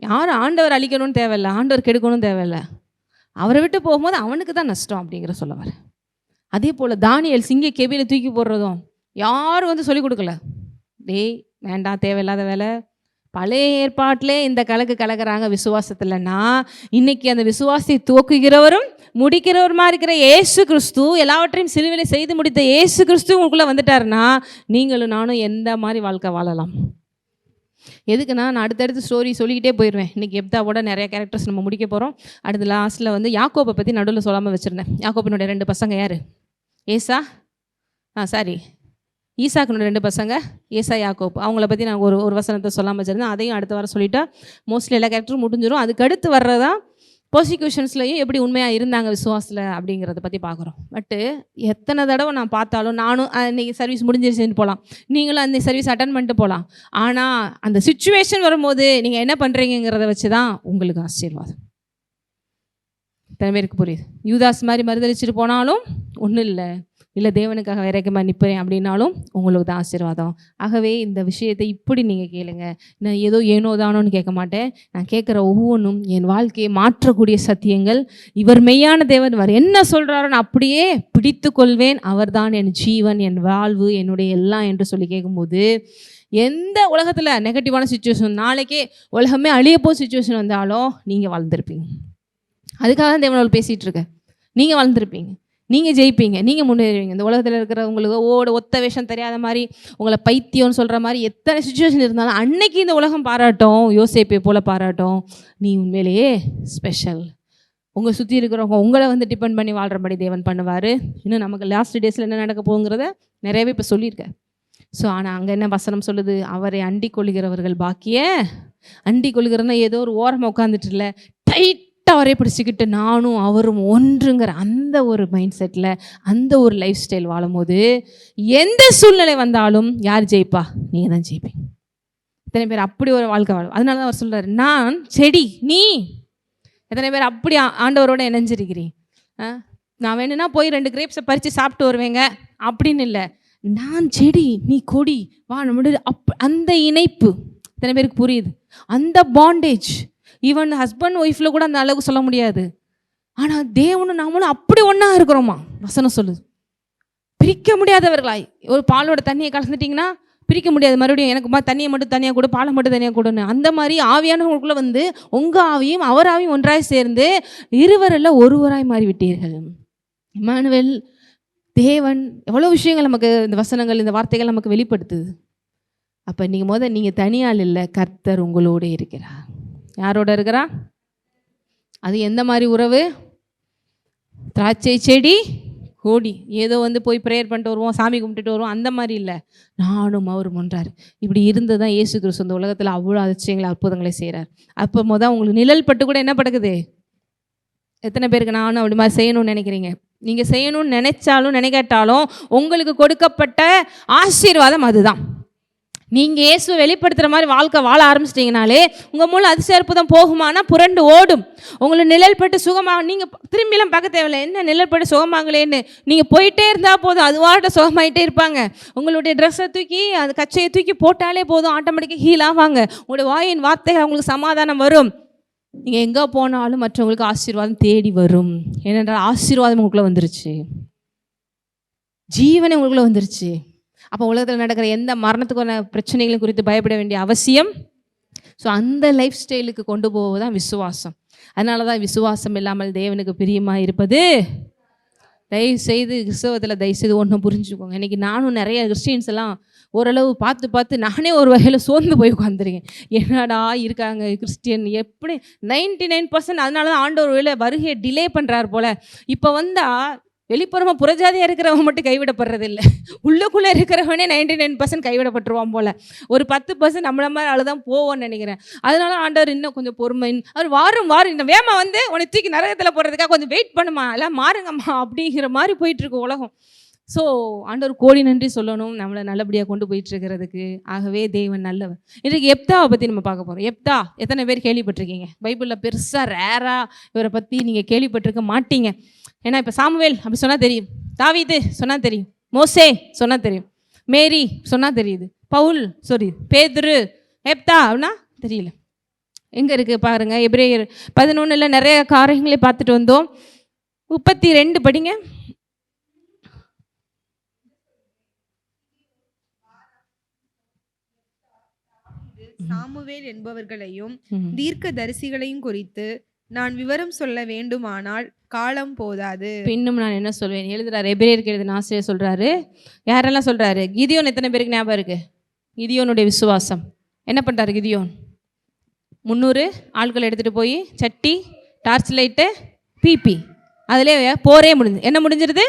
யாரும் ஆண்டவர் அழிக்கணும்னு தேவையில்லை, ஆண்டவர் கெடுக்கணும் தேவையில்லை. அவரை விட்டு போகும்போது அவனுக்கு தான் நஷ்டம் அப்படிங்கிற சொல்ல வர. அதே போல் தானியேல் சிங்க கெபியில் தூக்கி போடுறதும் யாரும் வந்து சொல்லிக் கொடுக்கல. டேய் வேண்டாம், தேவையில்லாத வேலை. பழைய ஏற்பாட்டிலே இந்த கலக்கு கலக்கிறாங்க விசுவாசத்தில்னா, இன்னைக்கு அந்த விசுவாசத்தை துவக்குகிறவரும் முடிக்கிறவருமா இருக்கிற இயேசு கிறிஸ்து, எல்லாவற்றையும் சிலுவையில் செய்து முடித்த இயேசு கிறிஸ்து உங்களுக்குள்ளே வந்துட்டாருன்னா நீங்களும் நானும் எந்த மாதிரி வாழ்க்கை வாழலாம். எதுக்குன்னா நான் அடுத்தடுத்து ஸ்டோரி சொல்லிக்கிட்டே போயிடுவேன். இன்றைக்கி எப்தாவோட நிறைய கேரக்டர்ஸ் நம்ம முடிக்க போகிறோம். அடுத்து லாஸ்ட்டில் வந்து யாக்கோபை பற்றி நடுவில் சொல்லாமல் வச்சுருந்தேன். யாக்கோபினுடைய 2 பசங்க யார்? ஈசாக்கினுடைய 2 பசங்க ஏசா யாக்கோப். அவங்கள பற்றி நான் ஒரு வசனத்தை சொல்லாமல் வச்சுருந்தேன். அதையும் அடுத்த வாரம் சொல்லிட்டா மோஸ்ட்லி எல்லா கேரக்டரும் முடிஞ்சிடும். அதுக்கு அடுத்து வர்றதா ப்ரோசிக்யூஷன்ஸ்லையும் எப்படி உண்மையாக இருந்தாங்க விசுவாசத்தில் அப்படிங்கிறத பற்றி பார்க்குறோம். பட்டு எத்தனை தடவை நான் பார்த்தாலும் நானும் இன்றைக்கி சர்வீஸ் முடிஞ்சிருச்சுன்னு போகலாம், நீங்களும் அந்த சர்வீஸ் அட்டன் பண்ணிட்டு போகலாம். ஆனால் அந்த சிச்சுவேஷன் வரும்போது நீங்கள் என்ன பண்ணுறீங்கிறத வச்சு தான் உங்களுக்கு ஆசீர்வாதம். இத்தனை பேருக்கு புரியுது? யூதாஸ் மாதிரி மறுதளிச்சுட்டு போனாலும் ஒன்றும் இல்லை தேவனுக்காக வேறைக்கமாக நிற்பேன் அப்படின்னாலும் உங்களுக்கு தான் ஆசீர்வாதம். ஆகவே இந்த விஷயத்தை இப்படி நீங்கள் கேளுங்க. நான் ஏனோ தானோன்னு கேட்க மாட்டேன். நான் கேட்குற ஒவ்வொன்றும் என் வாழ்க்கையை மாற்றக்கூடிய சத்தியங்கள். இவர் மெய்யான தேவன், இவர் என்ன சொல்கிறாரோ நான் அப்படியே பிடித்து கொள்வேன். அவர் தான் என் ஜீவன், என் வாழ்வு, என்னுடைய எல்லாம் என்று சொல்லி கேட்கும்போது எந்த உலகத்தில் நெகட்டிவான சுச்சுவேஷன், நாளைக்கே உலகமே அழியப்போ சுச்சுவேஷன் வந்தாலும் நீங்கள் வாழ்ந்துருப்பீங்க. அதுக்காக தான் தேவனோடு பேசிகிட்டு இருக்கேன். நீங்கள் வாழ்ந்துருப்பீங்க, நீங்கள் ஜெயிப்பீங்க, நீங்கள் முன்னேறுவீங்க. இந்த உலகத்தில் இருக்கிற உங்களுக்கு ஒத்த வேஷம் தெரியாத மாதிரி, உங்களை பைத்தியம்னு சொல்கிற மாதிரி எத்தனை சுச்சுவேஷன் இருந்தாலும் அன்னைக்கு இந்த உலகம் பாராட்டும், யோசேப்பை போல் பாராட்டும், நீ உண்மையிலேயே ஸ்பெஷல். உங்கள் சுற்றி இருக்கிறவங்க உங்களை வந்து டிபெண்ட் பண்ணி வாழ்கிறபடி தேவன் பண்ணுவார். இன்னும் நமக்கு லாஸ்ட் டேஸில் என்ன நடக்க போகுங்கிறத நிறையவே இப்போ சொல்லியிருக்கேன். ஸோ ஆனால் அங்கே என்ன வசனம் சொல்லுது? அவரை அண்டி கொள்கிறவர்கள் பாக்கிய. அண்டி கொள்கிறதுனா ஏதோ ஒரு ஓரமாக உட்காந்துட்டு இல்லை, டைட் அவரே பிடிச்சிக்கிட்டு நானும் அவரும் ஒன்றுங்கிற அந்த ஒரு மைண்ட் செட்டில், அந்த ஒரு லைஃப் ஸ்டைல் வாழும்போது எந்த சூழ்நிலை வந்தாலும் யார் ஜெயிப்பா? நீங்கள் தான் ஜெயிப்பீங்க. எத்தனை பேர் அப்படி ஒரு வாழ்க்கை வாழும்? அதனால தான் அவர் சொல்கிறார், நான் செடி நீ. எத்தனை பேர் அப்படி ஆண்டவரோட இணைஞ்சிருக்கிறீங்க? நான் வேணும்னா போய் 2 கிரேப்ஸை பறித்து சாப்பிட்டு வருவேங்க அப்படின்னு இல்லை. நான் செடி நீ கொடி, வா நம்மளுடைய அந்த இணைப்பு எத்தனை பேருக்கு புரியுது? அந்த பாண்டேஜ் ஈவன் ஹஸ்பண்ட் ஒய்ஃபில் கூட அந்த அளவுக்கு சொல்ல முடியாது. ஆனால் தேவனும் நாமளும் அப்படி ஒன்றா இருக்கிறோமா? வசனம் சொல்லுது, பிரிக்க முடியாதவர்களாய். ஒரு பாலோட தண்ணியை கலந்துட்டிங்கன்னா பிரிக்க முடியாது. மறுபடியும் எனக்கு தண்ணியை மட்டும் தனியாக கொடு, பாலை மட்டும் தனியாக கொடுன்னு. அந்த மாதிரி ஆவியானவங்களுக்குள்ளே வந்து உங்கள் ஆவியும் அவர் ஆவியும் ஒன்றாய் சேர்ந்து இருவரில் ஒருவராய் மாறிவிட்டீர்கள். இம்மானுவேல், தேவன் எவ்வளோ விஷயங்கள் நமக்கு இந்த வசனங்கள், இந்த வார்த்தைகள் நமக்கு வெளிப்படுத்துது. அப்போ நீங்கள் தனியால் இல்லை, கர்த்தர் உங்களோடு இருக்கிறார். யாரோட இருக்கிறா? அது எந்த மாதிரி உறவு? திராட்சை செடி கோடி ஏதோ வந்து போய் ப்ரேயர் பண்ணிட்டு வருவோம், சாமி கும்பிட்டுட்டு வருவோம், அந்த மாதிரி இல்லை. நானும் அவரும் ஒன்றார். இப்படி இருந்து தான் இயேசு கிறிஸ்து இந்த உலகத்தில் அவ்வளோ அதிசயங்களை அற்புதங்களை செய்கிறார். அப்போ உங்களுக்கு நிழல் பட்டு கூட என்ன படுக்குது? எத்தனை பேருக்கு நானும் அப்படி மாதிரி செய்யணும்னு நினைக்கிறீங்க? நீங்கள் செய்யணும்னு நினைச்சாலும் நினைக்காட்டாலும் உங்களுக்கு கொடுக்கப்பட்ட ஆசீர்வாதம் அதுதான். நீங்கள் இயேசுவை வெளிப்படுத்துகிற மாதிரி வாழ்க்கை வாழ ஆரம்பிச்சிட்டிங்கனாலே உங்கள் மூலம் அதிசய அற்புதம் போகுமானா புரண்டு ஓடும். உங்களை நிழல் பட்டு சுகமாக நீங்கள் திரும்பிலாம் பார்க்க தேவையில்லை, என்ன நிழல் பட்டு சுகமாகலேன்னு. நீங்கள் போயிட்டே இருந்தால் போதும், அதுவாட்ட சுகமாயிட்டே இருப்பாங்க. உங்களுடைய ட்ரெஸ்ஸை தூக்கி அந்த கச்சையை தூக்கி போட்டாலே போதும், ஆட்டோமேட்டிக்காக ஹீல் ஆவாங்க. உங்களுடைய வாயின் வார்த்தைகள் அவங்களுக்கு சமாதானம் வரும். நீங்கள் எங்கே போனாலும் மற்றவங்களுக்கு ஆசீர்வாதம் தேடி வரும். ஏனென்றால் ஆசீர்வாதம் உங்களுக்குள்ளே வந்துருச்சு, ஜீவனை உங்களுக்குள்ளே வந்துருச்சு. அப்போ உலகத்தில் நடக்கிற எந்த மரணத்துக்கான பிரச்சனைகளும் குறித்து பயப்பட வேண்டிய அவசியம். ஸோ அந்த லைஃப் ஸ்டைலுக்கு கொண்டு போவது தான் விசுவாசம். அதனால தான் விசுவாசம் இல்லாமல் தேவனுக்கு பிரியமாக இருப்பது தயவுசெய்து கிறிஸ்தவத்தில் தயவுசெய்து ஒன்று புரிஞ்சுக்கோங்க. இன்றைக்கி நானும் நிறைய கிறிஸ்டியன்ஸ் எல்லாம் ஓரளவு பார்த்து நானே ஒரு வகையில் சோர்ந்து போய் உட்காந்துருக்கேன். என்னடா இருக்காங்க கிறிஸ்டியன், எப்படி 99%. அதனால தான் ஆண்டவர் வேலை வருகையை டிலே பண்ணுறாரு போல். இப்போ வந்தால் வெளிப்புறமாக புறஜாதியாக இருக்கிறவங்க மட்டும் கைவிடப்படுறதில்லை, உள்ளுக்குள்ளே இருக்கிறவனே 99% கைவிடப்பட்டுருவான் போல். ஒரு 10% நம்மள மாதிரி ஆள் தான் போவோன்னு நினைக்கிறேன். அதனால ஆண்டவர் இன்னும் கொஞ்சம் பொறுமை, அவர் வாரும் இந்த வேமா வந்து உன்னை தூக்கி நரகத்தில் போடுறதுக்காக கொஞ்சம் வெயிட் பண்ணுமா, எல்லாம் மாறுங்கம்மா அப்படிங்கிற மாதிரி போயிட்டுருக்கு உலகம். ஸோ ஆண்டவர் கோடி நன்றி சொல்லணும் நம்மளை நல்லபடியாக கொண்டு போயிட்டுருக்கிறதுக்கு. ஆகவே தேவன் நல்லவர். இன்றைக்கு எப்தாவை பற்றி நம்ம பார்க்க போகிறோம். எப்தா எத்தனை பேர் கேள்விப்பட்டிருக்கீங்க? பைபிளில் பெருசாக ரேராக இவரை பற்றி நீங்கள் கேள்விப்பட்டிருக்க மாட்டீங்க. ஏன்னா இப்போ சாமுவேல் அப்படி சொன்னால் தெரியும், தாவீது சொன்னால் தெரியும், மோசே சொன்னால் தெரியும், மேரி சொன்னால் தெரியுது, பவுல் பேதுரு. எப்தா அப்படின்னா தெரியல. எங்கே இருக்குது பாருங்கள், எபிரேயர் 11 நிறைய காரியங்களை பார்த்துட்டு வந்தோம். 32 படிங்க. சாமுவேல் என்பவர்களையும் தீர்க்க தரிசிகளையும் குறித்து நான் விவரம் சொல்ல வேண்டுமானால் காலம் போதாது. இன்னும் நான் என்ன சொல்வேன் எழுதுறாரு, எபிரேயருக்கு எழுதின ஆசிரியர் சொல்றாரு. யாரெல்லாம் சொல்றாரு? கிதியோன். எத்தனை பேருக்கு ஞாபகம் இருக்கு? கிதியோனுடைய விசுவாசம். என்ன பண்றாரு கிதியோன்? 300 ஆட்கள் எடுத்துட்டு போய் சட்டி, டார்ச் லைட்டு, பிபி, அதுலேயே போரே முடிஞ்சு. என்ன முடிஞ்சிருது?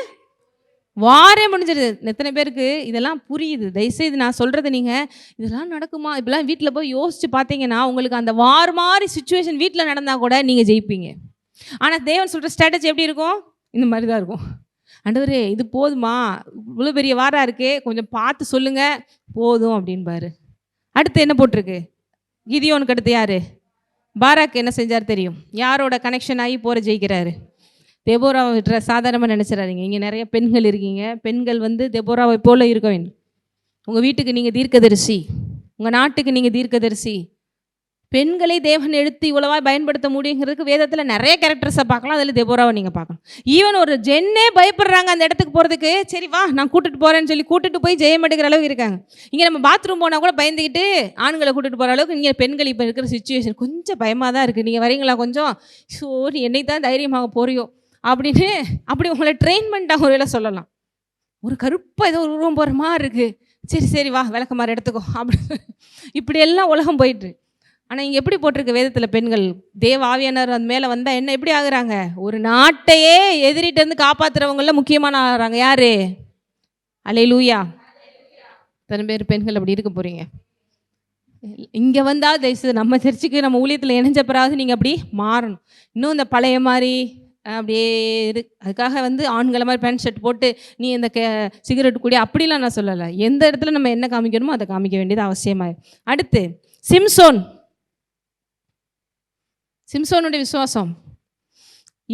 வாரே முடிஞ்சிருது. எத்தனை பேருக்கு இதெல்லாம் புரியுது? தயவுசெய்து நான் சொல்கிறது நீங்கள் இதெல்லாம் நடக்குமா இப்பெல்லாம் வீட்டில் போய் யோசித்து பார்த்தீங்கன்னா உங்களுக்கு அந்த வார் மாதிரி சுச்சுவேஷன் வீட்டில் நடந்தால் கூட நீங்கள் ஜெயிப்பீங்க. ஆனால் தேவன் சொல்கிற ஸ்ட்ராட்டஜி எப்படி இருக்கும்? இந்த மாதிரி தான் இருக்கும். ஆண்டவரே இது போதுமா, இவ்வளோ பெரிய வாராக இருக்கே, கொஞ்சம் பார்த்து சொல்லுங்கள், போதும் அப்படின்பாரு. அடுத்து என்ன போட்டிருக்கு? கிதியோனுக்கு அடுத்து யார்? பாராக் என்ன செஞ்சார் தெரியும்? யாரோட கனெக்ஷன் ஆகி போகிற ஜெயிக்கிறாரு? தெபோராவை விட்டுற சாதாரணமாக நினச்சிடாதீங்க. இங்கே நிறைய பெண்கள் இருக்கீங்க. பெண்கள் வந்து தெபோராவை போல இருக்க வேண்டும். உங்கள் வீட்டுக்கு நீங்கள் தீர்க்கதரிசி, உங்கள் நாட்டுக்கு நீங்கள் தீர்க்கதரிசி. பெண்களை தேவன் எடுத்து இவ்வளவா பயன்படுத்த முடியுங்கிறதுக்கு வேதத்தில் நிறைய கேரக்டர்ஸை பார்க்கலாம். அதில் தெபோராவை நீங்கள் பார்க்கலாம். ஈவன் ஒரு ஜென்னே பயப்படுறாங்க அந்த இடத்துக்கு போகிறதுக்கு. சரி வா நான் கூட்டிகிட்டு போகிறேன்னு சொல்லி கூட்டிகிட்டு போய் ஜெயம் எடுக்கிற அளவுக்கு இருக்காங்க. இங்கே நம்ம பாத்ரூம் போனால் கூட பயந்துக்கிட்டு ஆண்களை கூட்டிகிட்டு போகிற அளவுக்கு இங்கே பெண்கள் இப்போ இருக்கிற சுச்சுவேஷன் கொஞ்சம் பயமாக தான் இருக்குது. நீங்கள் வரீங்களா கொஞ்சம்? ஸோ நீ என்னை தான் தைரியமாக போறியோ அப்படின்னு அப்படி உங்களை ட்ரெயின்மெண்ட்டாக ஒரு வேலை சொல்லலாம். ஒரு கருப்பாக ஏதோ ஒரு உருவம் போகிற மாதிரி இருக்குது, சரி வா விளக்க மாதிரி எடுத்துக்கோ அப்படி இப்படி எல்லாம் உலகம் போயிட்டு. ஆனால் இங்கே எப்படி போட்டிருக்கு வேதத்தில்? பெண்கள் தேவ ஆவியானவர் அந்த மேலே வந்தால் என்ன எப்படி ஆகுறாங்க? ஒரு நாட்டையே எதிரிட்டேருந்து காப்பாற்றுறவங்கள முக்கியமான ஆகிறாங்க. யார்? அல்லேலூயா. எத்தனை பேர் பெண்கள் அப்படி இருக்க போகிறீங்க? இங்கே வந்தால் தயவுசெய்து நம்ம சர்ச்சுக்கு நம்ம ஊழியத்தில் இணைஞ்ச பிறகு நீங்கள் அப்படி மாறணும். இன்னும் இந்த பழைய மாதிரி அப்படியே அதுக்காக வந்து ஆண்களை மாதிரி பேண்ட் ஷர்ட் போட்டு நீ இந்த சிகரெட் கூடிய அப்படிலாம் நான் சொல்லலை. எந்த இடத்துல நம்ம என்ன காமிக்கணுமோ அதை காமிக்க வேண்டியது அவசியமாக. அடுத்து சிம்சோனுடைய விசுவாசம்.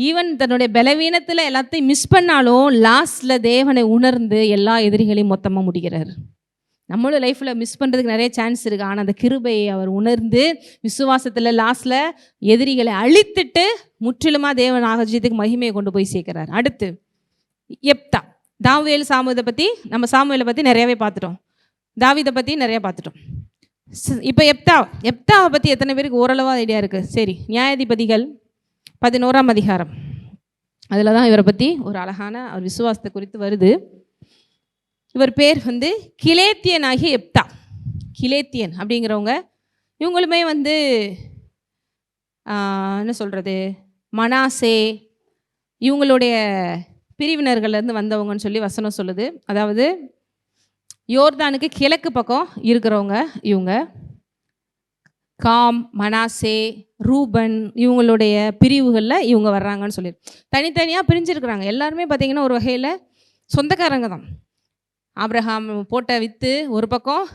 ஈவன் தன்னுடைய பலவீனத்தில் எல்லாத்தையும் மிஸ் பண்ணாலும் லாஸ்டில் தேவனை உணர்ந்து எல்லா எதிரிகளையும் மொத்தமாக முடிக்கிறார். நம்மளோட லைஃப்பில் மிஸ் பண்ணுறதுக்கு நிறைய சான்ஸ் இருக்குது. ஆனால் அந்த கிருபையை அவர் உணர்ந்து விசுவாசத்தில் லாஸ்டில் எதிரிகளை அழித்துட்டு முற்றிலுமாக தேவன் ஆகஜத்துக்கு மகிமையை கொண்டு போய் சேர்க்கிறார். அடுத்து எப்தா. தாவீது சாமுவேலை பற்றி நிறையவே பார்த்துட்டோம், தாவீதை பற்றி நிறைய பார்த்துட்டோம். இப்போ எப்தாவை பற்றி எத்தனை பேருக்கு ஓரளவாக ஐடியா இருக்குது? சரி, நியாயாதிபதிகள் 11ஆம் அதிகாரம், அதில் தான் இவரை பற்றி ஒரு அழகான அவர் விசுவாசத்தை குறித்து வருது. இவர் பேர் வந்து கிலேத்தியன் ஆகிய எப்தா. கிலேத்தியன் அப்படிங்கிறவங்க இவங்களுமே வந்து என்ன சொல்கிறது, மனாசே இவங்களுடைய பிரிவினர்கள்லேருந்து வந்தவங்கன்னு சொல்லி வசனம் சொல்லுது. அதாவது யோர்தானுக்கு கிழக்கு பக்கம் இருக்கிறவங்க இவங்க. காம், மனாசே, ரூபன் இவங்களுடைய பிரிவுகளில் இவங்க வர்றாங்கன்னு சொல்லி தனித்தனியாக பிரிஞ்சிருக்கிறாங்க. எல்லாருமே பார்த்திங்கன்னா ஒரு வகையில் சொந்தக்காரங்க தான். ஆபிரகாம் போட்ட வித்து ஒரு பக்கம்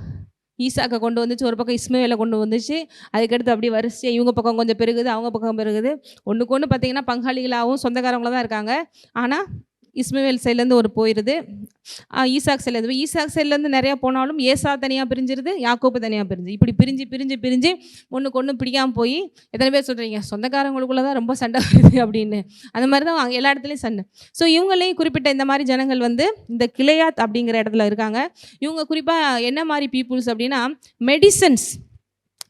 ஈசாக்கை கொண்டு வந்துச்சு, ஒரு பக்கம் இஸ்மாவேலை கொண்டு வந்துச்சு. அதுக்கடுத்து அப்படி வரிசை இவங்க பக்கம் கொஞ்சம் பெருகுது, அவங்க பக்கம் பெருகுது. ஒன்றுக்கு ஒன்று பார்த்திங்கன்னா பங்காளிகளாகவும் சொந்தக்காரங்களாக தான் இருக்காங்க. ஆனால் இஸ்மாவேல் சைட்லேருந்து ஒரு போயிடுது, ஈசாக் சைட்லேருந்து. ஈசாக் சைட்லேருந்து நிறையா போனாலும் ஏசா தனியாக பிரிஞ்சிருது, யாக்கோப்பு தனியாக பிரிஞ்சு, இப்படி பிரிஞ்சு ஒன்றுக்கு ஒன்று பிடிக்காமல் போய் எத்தனை பேர் சொல்கிறீங்க சொந்தக்காரங்களுக்குள்ளே தான் ரொம்ப சண்டை வருது அப்படின்னு. அந்த மாதிரி தான் அங்கே எல்லா இடத்துலையும் சண்டை. ஸோ இவங்களையும் குறிப்பிட்ட இந்த மாதிரி ஜனங்கள் வந்து இந்த கிளையாத் அப்படிங்கிற இடத்துல இருக்காங்க. இவங்க குறிப்பாக என்ன மாதிரி பீப்புள்ஸ் அப்படின்னா மெடிசன்ஸ்,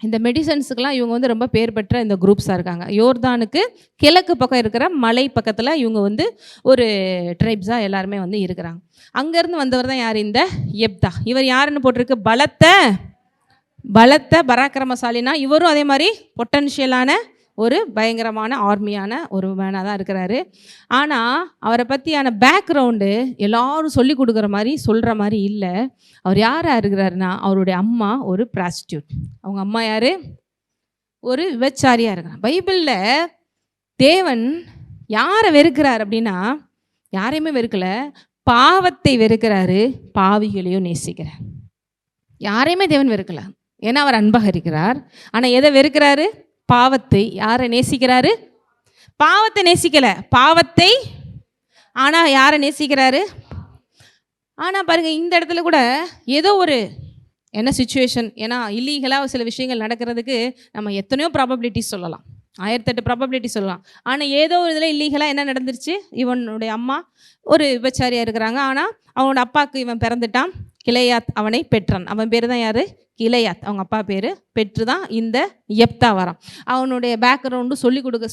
இந்த மெடிசன்ஸுக்கெலாம் இவங்க வந்து ரொம்ப பேர் பெற்ற இந்த குரூப்ஸாக இருக்காங்க. யோர்தானுக்கு கிழக்கு பக்கம் இருக்கிற மலை பக்கத்தில் இவங்க வந்து ஒரு ட்ரைப்ஸாக எல்லாருமே வந்து இருக்கிறாங்க. அங்கேருந்து வந்தவர் தான் யார்? இந்த யெப்தா. இவர் யாருன்னு போட்டிருக்கு? பலத்த பராக்கிரமசாலினா இவரும் அதே மாதிரி பொட்டன்ஷியலான ஒரு பயங்கரமான ஆர்மியான ஒரு மேனாக தான் இருக்கிறாரு. ஆனால் அவரை பற்றியான பேக்ரவுண்டு எல்லாரும் சொல்லி கொடுக்குற மாதிரி சொல்கிற மாதிரி இல்லை. அவர் யாராக இருக்கிறாருன்னா, அவருடைய அம்மா ஒரு ப்ராஸ்டியூட். அவங்க அம்மா யார்? ஒரு விபச்சாரியாக இருக்கிறார். பைபிளில் தேவன் யாரை வெறுக்கிறார் அப்படின்னா, யாரையுமே வெறுக்கலை, பாவத்தை வெறுக்கிறாரு, பாவிகளையும் நேசிக்கிறார். யாரையுமே தேவன் வெறுக்கலை, ஏன்னா அவர் அன்பாக இருக்கிறார். ஆனால் எதை வெறுக்கிறாரு? பாவத்தை. யாரை நேசிக்கிறாரு? பாவத்தை நேசிக்கலை, பாவத்தை. ஆனால் யாரை நேசிக்கிறாரு? ஆனால் பாருங்கள், இந்த இடத்துல கூட ஏதோ ஒரு என்ன சுச்சுவேஷன், ஏன்னா இல்லீகலாக சில விஷயங்கள் நடக்கிறதுக்கு நம்ம எத்தனையோ ப்ராபபிலிட்டிஸ் சொல்லலாம், 1008 ப்ராபபிலிட்டி சொல்லலாம். ஆனால் ஏதோ ஒரு இதில் இல்லீகலாக என்ன நடந்துருச்சு? இவனுடைய அம்மா ஒரு விபச்சாரியாக இருக்கிறாங்க. ஆனால் அவனோட அப்பாவுக்கு இவன் பிறந்துட்டான், கிளையாத் அவனை பெற்றான். அவன் பேர் தான் யார்? கிளையாத். அவங்க அப்பா பேர் பெற்று தான் இந்த யெப்தா வரான். அவனுடைய பேக்ரவுண்டு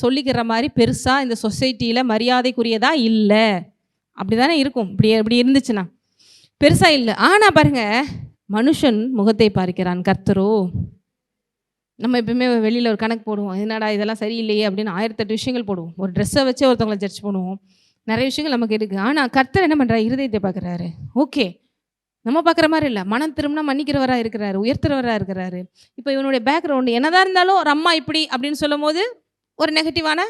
சொல்லிக்கிற மாதிரி பெருசாக இந்த சொசைட்டியில் மரியாதைக்குரியதாக இல்லை. அப்படி தானே இருக்கும். இப்படி இருந்துச்சுன்னா பெருசாக இல்லை. ஆனால் பாருங்கள், மனுஷன் முகத்தை பார்க்கிறான், கர்த்தரோ. நம்ம எப்பவுமே வெளியில் ஒரு கணக்கு போடுவோம், என்னடா இதெல்லாம் சரியில்லையே அப்படின்னு 1008 விஷயங்கள் போடுவோம். ஒரு ட்ரெஸ்ஸை வச்சு ஒருத்தவங்களை ஜட்ஜ் பண்ணுவோம், நிறைய விஷயங்கள் நமக்கு இருக்குது. ஆனால் கர்த்தர் என்ன பண்ணுறாரு? இருதயத்தை பார்க்குறாரு. ஓகே, நம்ம பார்க்குற மாதிரி இல்லை, மனம் திரும்பினா மன்னிக்கிறவராக இருக்கிறாரு, உயர்த்துறவராக இருக்கிறாரு. இப்போ இவனுடைய பேக்ரவுண்டு என்னதான் இருந்தாலும் ஒரு அம்மா இப்படி அப்படின்னு சொல்லும் போது ஒரு நெகட்டிவான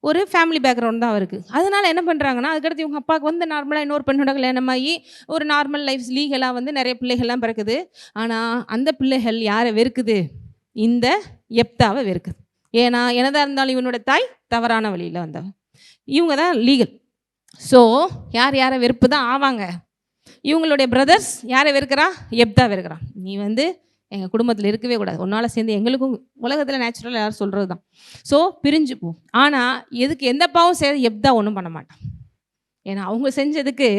ஒரு ஃபேமிலி பேக்ரவுண்ட் தான் அவருக்கு. அதனால் என்ன பண்ணுறாங்கன்னா, அதுக்கடுத்து இவங்க அப்பாவுக்கு வந்து நார்மலாக இன்னொரு பெண்ணோட கல்யாணமாகி ஒரு நார்மல் லைஃப் லீகலாக வந்து நிறைய பிள்ளைகள்லாம் பிறக்குது. ஆனால் அந்த பிள்ளைகள் யாரை வெறுக்குது? இந்த யெப்தாவை வெறுக்குது. ஏன்னா என்னதான் இருந்தாலும் இவனோட தாய் தவறான வழியில் வந்தவன், இவங்க தான் லீகல். ஸோ யாரை வெறுப்பு தான் ஆவாங்க. இவங்களுடைய பிரதர்ஸ் யாரை வெறுக்கிறா? யெப்தா வெறுக்கிறான். நீ வந்து எங்கள் குடும்பத்தில் இருக்கவே கூடாது, உன்னால் சேர்ந்து எங்களுக்கும் உலகத்தில் நேச்சுரலாக யாரும் சொல்கிறது தான். ஸோ பிரிஞ்சு போ. ஆனால் எதுக்கு எந்த பாவம் செய்ய யெப்தா ஒன்றும் பண்ண மாட்டான். ஏன்னா அவங்க செஞ்சதுக்கு,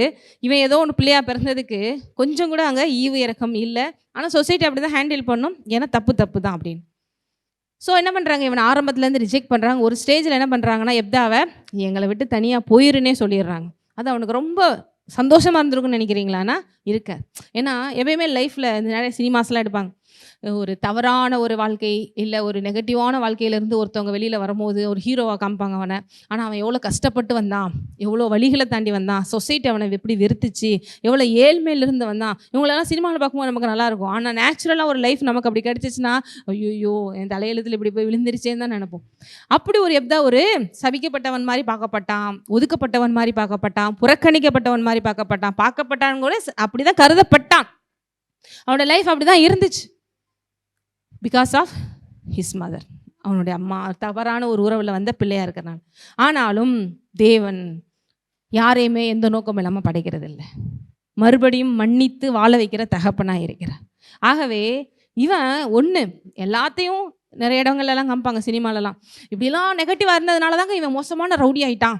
இவன் ஏதோ ஒன்று பிள்ளையாக பிறந்ததுக்கு கொஞ்சம் கூட அங்கே ஈவு இறக்கம் இல்லை. ஆனால் சொசைட்டி அப்படி தான் ஹேண்டில் பண்ணும், ஏன்னா தப்பு தான் அப்படின்னு. ஸோ என்ன பண்ணுறாங்க, இவனை ஆரம்பத்துலேருந்து ரிஜெக்ட் பண்ணுறாங்க. ஒரு ஸ்டேஜில் என்ன பண்ணுறாங்கன்னா, யெப்தாவை எங்களை விட்டு தனியாக போயிருன்னே சொல்லிடுறாங்க. அது அவனுக்கு ரொம்ப சந்தோஷமாக இருந்திருக்குன்னு நினைக்கிறீங்களான்னா இருக்க. ஏன்னா எப்பயுமே லைஃப்பில் இந்த நிறைய சினிமாஸ்லாம் எடுப்பாங்க, ஒரு தவறான ஒரு வாழ்க்கை இல்லை ஒரு நெகட்டிவான வாழ்க்கையிலேருந்து ஒருத்தவங்க வெளியில் வரும்போது ஒரு ஹீரோவாக காமிப்பாங்க அவனை. ஆனால் அவன் எவ்வளோ கஷ்டப்பட்டு வந்தான், எவ்வளோ வழிகளை தாண்டி வந்தான், சொசைட்டி அவனை எப்படி வெறுத்துச்சு, எவ்வளோ ஏழ்மையிலிருந்து வந்தான். இவங்களெல்லாம் சினிமாவில் பார்க்கும்போது நமக்கு நல்லாயிருக்கும். ஆனால் நேச்சுரலாக ஒரு லைஃப் நமக்கு அப்படி கிடச்சிச்சின்னா, ஐயோ என் தலையெழுத்தில் இப்படி போய் விழுந்துருச்சேன்னு தான் நினைப்போம். அப்படி ஒரு யெப்தா ஒரு சபிக்கப்பட்டவன் மாதிரி பார்க்கப்பட்டான், ஒதுக்கப்பட்டவன் மாதிரி பார்க்கப்பட்டான், புறக்கணிக்கப்பட்டவன் மாதிரி பார்க்கப்பட்டான் கூட அப்படி தான் கருதப்பட்டான். அவனோட லைஃப் அப்படி தான் இருந்துச்சு. பிகாஸ் ஆஃப் ஹிஸ் மதர், அவனுடைய அம்மா தவறான ஒரு உறவில் வந்த பிள்ளையாக இருக்கிறான். ஆனாலும் தேவன் யாரையுமே எந்த நோக்கம் இல்லாமல் படைக்கிறது இல்லை, மறுபடியும் மன்னித்து வாழ வைக்கிற தகப்பனாக இருக்கிறார். ஆகவே இவன் ஒன்று எல்லாத்தையும் நிறைய இடங்கள்லாம் காமிப்பாங்க சினிமாலலாம், இப்படிலாம் நெகட்டிவாக இருந்ததுனால தாங்க இவன் மோசமான ரவுடி ஆகிட்டான்,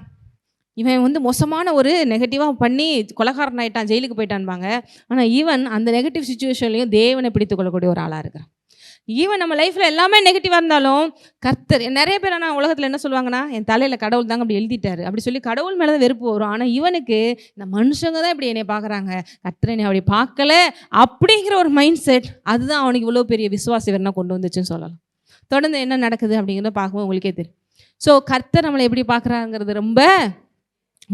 இவன் வந்து மோசமான ஒரு நெகட்டிவாக பண்ணி கொலைகாரன் ஆகிட்டான், ஜெயிலுக்கு போயிட்டான்பாங்க. ஆனால் ஈவன் அந்த நெகட்டிவ் சுச்சுவேஷன்லையும் தேவனை பிடித்து கொள்ளக்கூடிய ஒரு ஆளாக இருக்கிறான். ஈவன் நம்ம லைஃப்பில் எல்லாமே நெகட்டிவாக இருந்தாலும் கர்த்தர், நிறைய பேர் ஆனால் உலகத்தில் என்ன சொல்லுவாங்கன்னா, என் தலையில் கடவுள் தாங்க அப்படி எழுதிட்டாரு அப்படி சொல்லி கடவுள் மேலே தான் வெறுப்பு வரும். ஆனால் இவனுக்கு இந்த மனுஷங்க தான் இப்படி என்னை பார்க்குறாங்க, கர்த்தர் என்னை அப்படி பார்க்கல அப்படிங்கிற ஒரு மைண்ட் செட், அதுதான் அவனுக்கு இவ்வளோ பெரிய விசுவாசி வேணா கொண்டு வந்துச்சுன்னு சொல்லலாம். தொடர்ந்து என்ன நடக்குது அப்படிங்கிறத பார்க்கும்போது உங்களுக்கே தெரியும். ஸோ கர்த்தர் நம்மளை எப்படி பார்க்குறாங்கிறது ரொம்ப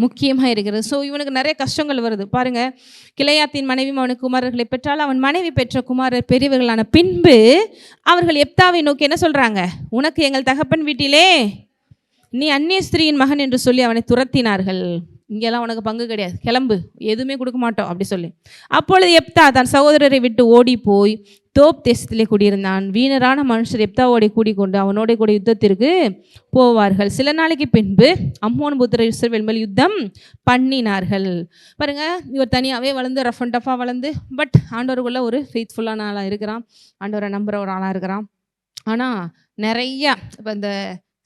முக்கியமாக இருக்கிறது. ஸோ இவனுக்கு நிறைய கஷ்டங்கள் வருது பாருங்கள். கிளையாத்தின் மனைவி அவனுக்கு குமாரர்களை பெற்றால், அவன் மனைவி பெற்ற குமாரர் பெரியவர்களான பின்பு அவர்கள் யெப்தாவை நோக்கி என்ன சொல்கிறாங்க, உனக்கு எங்கள் தகப்பன் வீட்டிலே நீ அந்நிய ஸ்திரீயின் மகன் என்று சொல்லி அவனை துரத்தினார்கள். இங்கெல்லாம் உனக்கு பங்கு கிடையாது, கிளம்பு, எதுவுமே கொடுக்க மாட்டோம் அப்படி சொல்லி. அப்பொழுது யெப்தா தன் சகோதரரை விட்டு ஓடி போய் தோப் தேசத்திலே குடியிருந்தான். வீணரான மனுஷர் யெப்தாவோட கூடிக்கொண்டு அவனோட கூட யுத்தத்திற்கு போவார்கள். சில நாளைக்கு பின்பு அம்மோன் புத்திரர் இஸ்ரவேல் மேல் யுத்தம் பண்ணினார்கள். பாருங்க, இவர் தனியாகவே வளர்ந்து ரஃப் அண்ட் டஃபாக வளர்ந்து, பட் ஆண்டவருக்குள்ள ஒரு ஃபெய்த்ஃபுல்லான ஆளாக இருக்கிறான், ஆண்டவரை நம்புகிற ஒரு ஆளாக இருக்கிறான். ஆனால் நிறையா இப்போ இந்த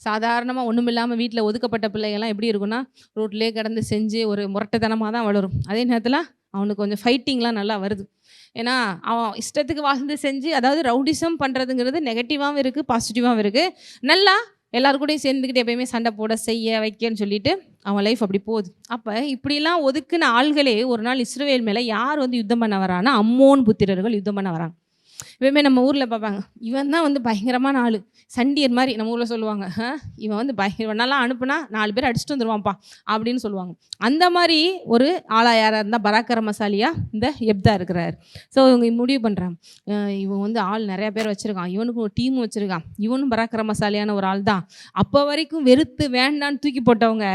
சாதாரணமாக ஒன்றும் இல்லாமல் வீட்டில் ஒதுக்கப்பட்ட பிள்ளைகள்லாம் எப்படி இருக்குன்னா, ரோட்லேயே கிடந்து செஞ்சு ஒரு முரட்டுத்தனமாக தான் வளரும். அதே நேரத்தில் அவனுக்கு கொஞ்சம் ஃபைட்டிங்லாம் நல்லா வருது. ஏன்னா அவன் இஷ்டத்துக்கு வாழ்ந்து செஞ்சு, அதாவது ரவுடிசம் பண்ணுறதுங்கிறது நெகட்டிவாகவும் இருக்குது, பாசிட்டிவாகவும் இருக்குது. நல்லா எல்லாரு கூடயும் சேர்ந்துக்கிட்டு எப்பயுமே சண்டை போட செய்ய வைக்கன்னு சொல்லிட்டு அவன் லைஃப் அப்படி போகுது. அப்போ இப்படிலாம் ஒதுக்குன ஆள்களே ஒரு நாள் இஸ்ரவேல் மேலே யார் வந்து யுத்தம் பண்ண வரான்னா, அம்மோன் புத்திரர்கள் யுத்தம் பண்ண வராங்க. எப்பவுமே நம்ம ஊரில் பார்ப்பாங்க, இவன் தான் வந்து பயங்கரமான ஆள், சண்டியர் மாதிரி நம்ம ஊரில் சொல்லுவாங்க. இவன் வந்து இவனெல்லாம் அனுப்புனா 4 பேர் அடிச்சுட்டு வந்துடுவான்ப்பா அப்படின்னு சொல்லுவாங்க. அந்த மாதிரி ஒரு ஆளா யாராக இருந்தால் பராக்கிரமசாலியா இந்த எப்தா இருக்கிறார். ஸோ இவங்க முடிவு பண்ணுறாங்க, இவன் வந்து ஆள் நிறையா பேர் வச்சுருக்கான், இவனுக்கு ஒரு டீம் வச்சுருக்கான், இவனும் பராக்கிரமசாலியான ஒரு ஆள் தான். அப்போ வரைக்கும் வெறுத்து வேண்டான்னு தூக்கி போட்டவங்க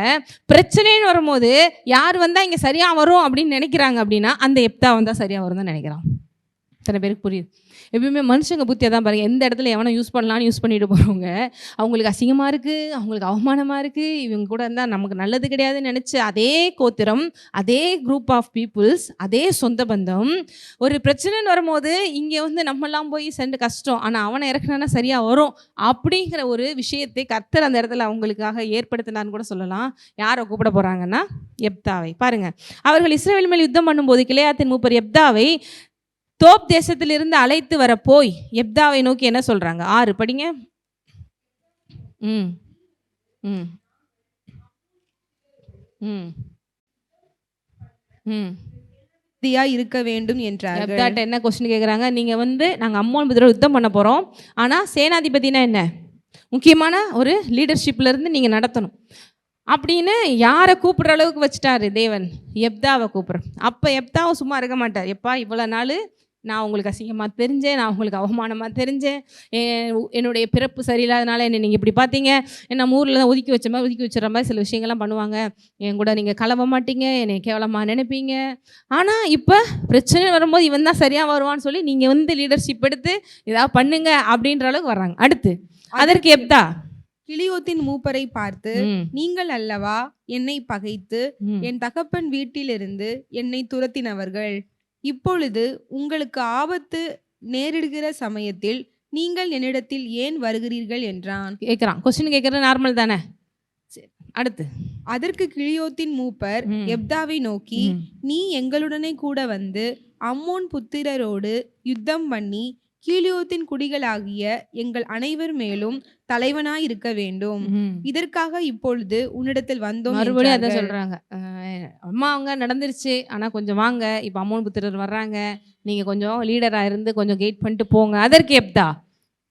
பிரச்சனைன்னு வரும்போது யார் வந்தால் இங்கே சரியாக வரும் அப்படின்னு நினைக்கிறாங்க அப்படின்னா அந்த எப்தா வந்தால் சரியாக வரும் தான் நினைக்கிறான். சில பேருக்கு புரியுது. எப்பயுமே மனுஷங்க புத்தியை தான் பாருங்கள், எந்த இடத்துல எவனை யூஸ் பண்ணலான்னு யூஸ் பண்ணிட்டு போகிறவங்க அவங்களுக்கு அசிங்கமாக இருக்குது, அவங்களுக்கு அவமானமாக இருக்குது, இவங்க கூட இருந்தால் நமக்கு நல்லது கிடையாதுன்னு நினச்சி அதே கோத்திரம், அதே குரூப் ஆஃப் பீப்புள்ஸ், அதே சொந்த பந்தம் ஒரு பிரச்சனைன்னு வரும்போது இங்கே வந்து நம்மெல்லாம் போய் சென்று கஷ்டம், ஆனால் அவனை இறக்குனா சரியாக வரும் அப்படிங்கிற ஒரு விஷயத்தை கர்த்தர் அந்த இடத்துல அவங்களுக்காக ஏற்படுத்தினான்னு கூட சொல்லலாம். யாரை கூப்பிட போகிறாங்கன்னா எப்தாவை. பாருங்கள், அவர்கள் இஸ்ரவேல் மேல் யுத்தம் பண்ணும்போது கிளையாத்தின் மூப்பர் எப்தாவை தோப் தேசத்திலிருந்து அழைத்து வர போய் எப்தாவை நோக்கி என்ன சொல்றாங்க? 6 படிங்க. ம் ம் ம் ம் இருக்க வேண்டும் என்றார்கள். எப்தாட்ட என்ன கொஸ்டின் கேட்குறாங்க? நீங்கள் வந்து நாங்கள் அம்மோன் புத்திரர் யுத்தம் பண்ண போகிறோம், ஆனால் சேனாதிபதினா என்ன, முக்கியமான ஒரு லீடர்ஷிப்லேருந்து நீங்கள் நடத்தணும் அப்படின்னு யாரை கூப்பிடுற அளவுக்கு வச்சுட்டாரு தேவன்? எப்தாவை கூப்பிட்றேன். அப்போ எப்தாவை சும்மா இருக்க மாட்டார். எப்பா இவ்வளோ நாள் நான் உங்களுக்கு அசிங்கமாக தெரிஞ்சேன், நான் உங்களுக்கு அவமானமாக தெரிஞ்சேன், என்னுடைய பிறப்பு சரியில்லாதனால என்னை நீங்கள் இப்படி பார்த்தீங்க, நம்ம ஊரில் தான் ஒதுக்கி வச்ச மாதிரி ஒதுக்கி வச்சுற மாதிரி சில விஷயங்கள்லாம் பண்ணுவாங்க, என் கூட நீங்கள் கலவ மாட்டீங்க, என்னை கேவலமாக நினைப்பீங்க, ஆனால் இப்போ பிரச்சனை வரும்போது இவன் தான் சரியாக வருவான்னு சொல்லி நீங்கள் வந்து லீடர்ஷிப் எடுத்து ஏதாவது பண்ணுங்க அப்படின்ற அளவுக்கு வர்றாங்க. அடுத்து அதற்கு எப்தா கிலியோத்தின் மூப்பரை பார்த்து, நீங்கள் அல்லவா என்னை பகைத்து என் தகப்பன் வீட்டிலிருந்து என்னை துரத்தினவர்கள், இப்பொழுது உங்களுக்கு ஆபத்து நேரிடுகிற சமயத்தில் நீங்கள் என்னிடத்தில் ஏன் வருகிறீர்கள் என்றான். கேட்குறான். கொஸ்டின் கேட்குறது நார்மல் தானே. அடுத்து அதற்கு கிலியோத்தின் மூப்பர் எப்தாவை நோக்கி, நீ எங்களுடனே கூட வந்து அம்மோன் புத்திரரோடு யுத்தம் பண்ணி கீலியோத்தின் குடிகளாகிய எங்கள் அனைவர் மேலும் தலைவனாய் இருக்க வேண்டும், இதற்காக இப்பொழுது உன்னிடத்தில் வந்தோம். மறுபடியும் அதான் சொல்றாங்க, அம்மா அவங்க நடந்துருச்சு, ஆனா கொஞ்சம் வாங்க, இப்ப அம்மோன் புத்திரர் வர்றாங்க, நீங்க கொஞ்சம் லீடரா இருந்து கொஞ்சம் கைட் பண்ணிட்டு போங்க.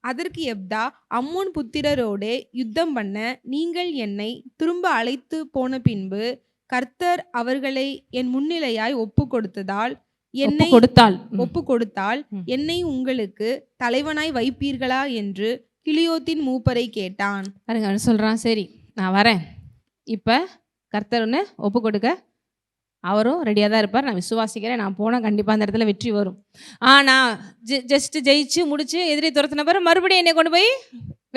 அதற்கு எப்தா அம்மோன் புத்திரரோடு யுத்தம் பண்ண நீங்கள் என்னை திரும்ப அழைத்து போன பின்பு கர்த்தர் அவர்களை என் முன்னிலையாய் ஒப்பு கொடுத்தால் என்னை உங்களுக்கு தலைவனாய் வைப்பீர்களா என்று கிலியோத்தின் மூப்பரை கேட்டான். சொல்றான், சரி நான் வரேன், இப்ப கர்த்தர் ஒன்று ஒப்பு கொடுக்க அவரும் ரெடியாக தான் இருப்பார், நான் விசுவாசிக்கிறேன், நான் போனால் கண்டிப்பாக அந்த இடத்துல வெற்றி வரும். ஆனால் ஜஸ்ட்டு ஜெயிச்சு முடிச்சு எதிரி துரத்தின பிறகு மறுபடியும் என்னை கொண்டு போய்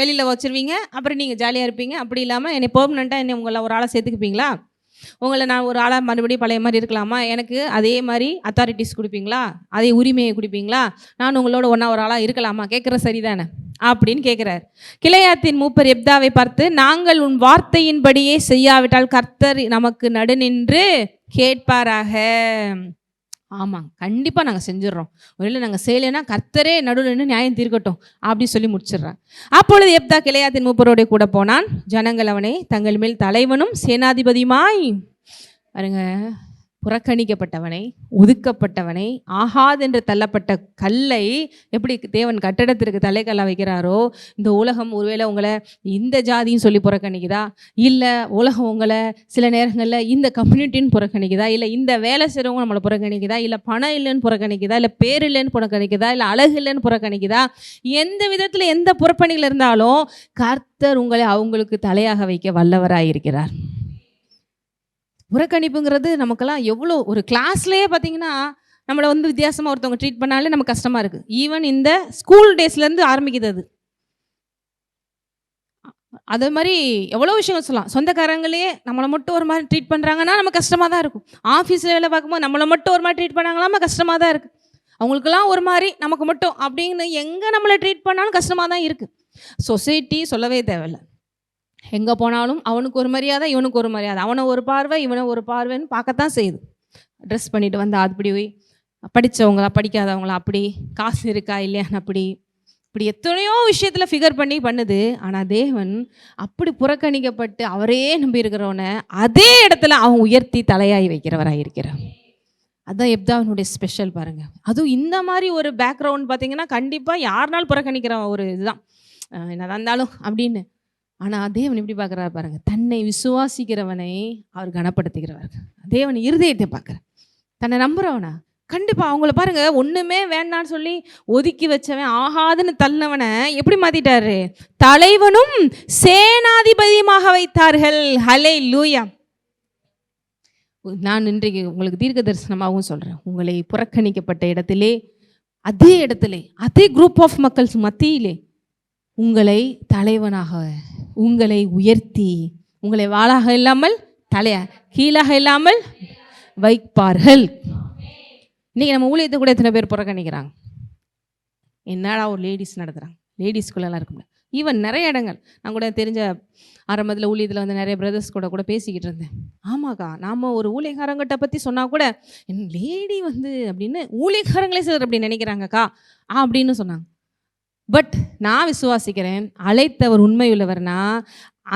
வெளியில் வச்சுருவீங்க, அப்புறம் நீங்கள் ஜாலியாக இருப்பீங்க. அப்படி இல்லாமல் என்னை பெர்மனெண்ட்டாக என்னை உங்களை ஒரு ஆளை சேர்த்துக்குப்பீங்களா? உங்களை நான் ஒரு ஆளாக மறுபடியும் பழைய மாதிரி இருக்கலாமா? எனக்கு அதே மாதிரி அத்தாரிட்டிஸ் கொடுப்பீங்களா? அதே உரிமையை கொடுப்பீங்களா? நான் உங்களோட ஒன்றா ஒரு ஆளாக இருக்கலாமா? கேட்குற சரிதானே அப்படின்னு கேட்குறார். கிளையாத்தின் மூப்பர் எப்தாவை பார்த்து, நாங்கள் உன் வார்த்தையின்படியே செய்யாவிட்டால் கர்த்தர் நமக்கு நடுநின்று கேட்பாராக. ஆமாம், கண்டிப்பாக நாங்கள் செஞ்சிடறோம், ஒருவேளை நாங்கள் செய்யலைன்னா கர்த்தரே நடுவில் நியாயம் தீர்க்கட்டும் அப்படி சொல்லி முடிச்சிடுறான். அப்பொழுது எப்தா கிளையாத்தின் மூப்பரோட கூட போனான். ஜனங்கள் அவனை தங்கள் மேல் தலைவனும் சேனாதிபதியுமாய், பாருங்க, புறக்கணிக்கப்பட்டவனை, ஒதுக்கப்பட்டவனை, ஆகாதென்று தள்ளப்பட்ட கல்லை எப்படி தேவன் கட்டடத்திற்கு தலைக்கல்ல வைக்கிறாரோ, இந்த உலகம் ஒருவேளை உங்களை இந்த ஜாதின்னு சொல்லி புறக்கணிக்குதா, இல்லை உலகம் உங்களை சில நேரங்களில் இந்த கம்யூனிட்டின்னு புறக்கணிக்குதா, இல்லை இந்த வேலை செய்கிறவங்க நம்மளை புறக்கணிக்குதா, இல்லை பணம் இல்லைன்னு புறக்கணிக்குதா, இல்லை பேர் இல்லைன்னு புறக்கணிக்குதா, இல்லை அழகு இல்லைன்னு புறக்கணிக்குதா, எந்த விதத்தில் எந்த புறப்பணிகள் இருந்தாலும் கர்த்தர் உங்களை அவங்களுக்கு தலையாக வைக்க வல்லவராயிருக்கிறார். புறக்கணிப்புங்கிறது நமக்கெல்லாம் எவ்வளோ, ஒரு கிளாஸ்லேயே பார்த்தீங்கன்னா நம்மளை வந்து வித்தியாசமாக ஒருத்தவங்க ட்ரீட் பண்ணாலே நமக்கு கஷ்டமாக இருக்குது. ஈவன் இந்த ஸ்கூல் டேஸ்லேருந்து ஆரம்பிக்குது அது. அதே மாதிரி எவ்வளோ விஷயங்கள் சொல்லலாம். சொந்தக்காரங்களே நம்மளை மட்டும் ஒரு மாதிரி ட்ரீட் பண்ணுறாங்கன்னா நமக்கு கஷ்டமாக தான் இருக்கும். ஆஃபீஸில் வேலை பார்க்கும்போது நம்மளை மட்டும் ஒரு மாதிரி ட்ரீட் பண்ணாங்களாமா கஷ்டமாக தான் இருக்குது. அவங்களுக்கெல்லாம் ஒரு மாதிரி நமக்கு மட்டும் அப்படின்னு எங்கே நம்மளை ட்ரீட் பண்ணாலும் கஷ்டமாக தான் இருக்குது. சொசைட்டி சொல்லவே தேவையில்லை. எங்கே போனாலும் அவனுக்கு ஒரு மரியாதை, இவனுக்கு ஒரு மரியாதை, அவனை ஒரு பார்வை, இவனை ஒரு பார்வைன்னு பார்க்கத்தான் செய்யுது. ட்ரெஸ் பண்ணிட்டு வந்தால் அப்படி, படித்தவங்களா படிக்காதவங்களா அப்படி, காசு இருக்கா இல்லையான்னு அப்படி, இப்படி எத்தனையோ விஷயத்தில் ஃபிகர் பண்ணி பண்ணுது. ஆனால் தேவன் அப்படி புறக்கணிக்கப்பட்டு அவரே நம்பி இருக்கிறவனை அதே இடத்துல அவன் உயர்த்தி தலையாய் வைக்கிறவராக இருக்கிறார். அதுதான் எப்தாவினுடைய ஸ்பெஷல் பாருங்கள். அதுவும் இந்த மாதிரி ஒரு பேக்ரவுண்ட் பார்த்தீங்கன்னா கண்டிப்பாக யாருனாலும் புறக்கணிக்கிற ஒரு இதுதான், என்னதான் இருந்தாலும் அப்படின்னு. ஆனால் தேவன் எப்படி பார்க்குறாரு பாருங்கள், தன்னை விசுவாசிக்கிறவனை அவர் கனப்படுத்துகிறவர். தேவன் இருதயத்தை பார்க்குற, தன்னை நம்புறவனா கண்டிப்பாக அவங்கள பாருங்கள், ஒன்றுமே வேண்டான்னு சொல்லி ஒதுக்கி வச்சவன், ஆகாதுன்னு தள்ளினவனை எப்படி மாற்றிட்டாரு, தலைவனும் சேனாதிபதியுமாக வைத்தார்கள். ஹல்லேலூயா. நான் இன்றைக்கு உங்களுக்கு தீர்க்க தரிசனமாகவும் சொல்கிறேன், உங்களை புறக்கணிக்கப்பட்ட இடத்திலே, அதே இடத்திலே, அதே குரூப் ஆஃப் மக்கள்ஸ் மத்தியிலே உங்களை தலைவனாக, உங்களை உயர்த்தி, உங்களை வாளாக இல்லாமல் தலையா, கீழாக இல்லாமல் வைப்பார்கள். இன்றைக்கி நம்ம ஊழியத்தை கூட எத்தனை பேர் புறக்கணிக்கிறாங்க. என்னடா ஒரு லேடிஸ் நடத்துகிறாங்க, லேடிஸ்குள்ளெல்லாம் இருக்க முடியாது. ஈவன் நிறைய இடங்கள் நான் கூட தெரிஞ்ச ஆரம்பத்தில் ஊழியத்தில் வந்து நிறைய பிரதர்ஸ் கூட பேசிக்கிட்டு இருந்தேன். ஆமாக்கா, நாம் ஒரு ஊழியக்காரங்கிட்ட பற்றி சொன்னால் கூட லேடி வந்து அப்படின்னு ஊழியக்காரங்களே சிலர் அப்படி நினைக்கிறாங்கக்கா அப்படின்னு சொன்னாங்க. பட் நான் விசுவாசிக்கிறேன், அழைத்தவர் உண்மையுள்ளவர்னா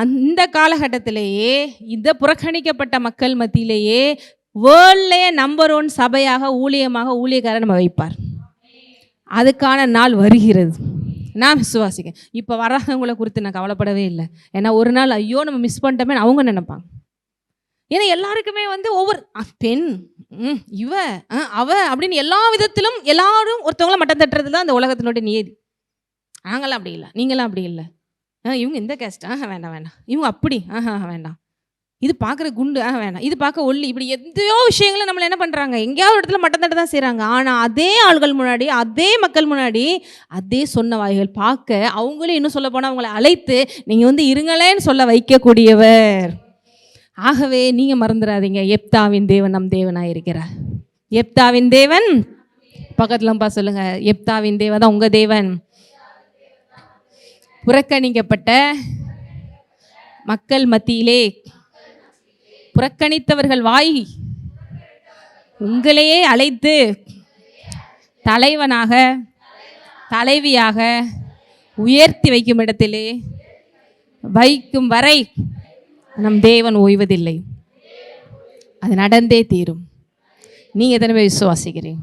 அந்த காலகட்டத்திலேயே இந்த புறக்கணிக்கப்பட்ட மக்கள் மத்தியிலேயே வேர்ல்ட்லேயே நம்பர் 1 சபையாக ஊழியமாக ஊழியக்காரர் நம்ம வைப்பார். அதுக்கான நாள் வருகிறது, நான் விசுவாசிக்கிறேன். இப்போ வராதவங்களை குறித்து நான் கவலைப்படவே இல்லை. ஏன்னா ஒரு நாள் ஐயோ நம்ம மிஸ் பண்ணிட்டோமே அவங்க நினைப்பாங்க. ஏன்னா எல்லாருக்குமே வந்து ஒவ்வொரு பெண் இவ அவ அப்படின்னு எல்லா விதத்திலும் எல்லாரும் ஒருத்தவங்கள மட்டம் தட்டுறது தான் அந்த உலகத்தினுடைய நியதி. நாங்களாம் அப்படி இல்லை, நீங்களாம் அப்படி இல்லை. இவங்க இந்த கேஸ்ட் வேண்டாம் வேண்டாம், இவங்க அப்படி வேண்டாம், இது பார்க்குற குண்டு வேணாம், இது பார்க்க ஒல்லி, இப்படி எதையோ விஷயங்களும் நம்மளை என்ன பண்ணுறாங்க, எங்கேயாவது இடத்துல மட்டம் தட்ட தான் செய்கிறாங்க. ஆனால் அதே ஆள்கள் முன்னாடி, அதே மக்கள் முன்னாடி, அதே சொன்ன வாய்கள் பார்க்க அவங்களே இன்னும் சொல்ல போனால் அவங்கள அழைத்து நீங்கள் வந்து இருங்களேன்னு சொல்ல வைக்கக்கூடியவர். ஆகவே நீங்கள் மறந்துடாதீங்க, எப்தாவின் தேவன் நம் தேவனாக இருக்கிறார். எப்தாவின் தேவன் பக்கத்துலப்பா சொல்லுங்க, எப்தாவின் தேவன் தான் உங்கள் தேவன். புறக்கணிக்கப்பட்ட மக்கள் மத்தியிலே புறக்கணித்தவர்கள் வாய் உங்களையே அழைத்து தலைவனாக தலைவியாக உயர்த்தி வைக்கும் இடத்திலே வைக்கும் வரை நம் தேவன் ஓய்வதில்லை. அது நடந்தே தீரும். நீங்கள் எத்தனை பேர் விசுவாசிக்கிறீங்க?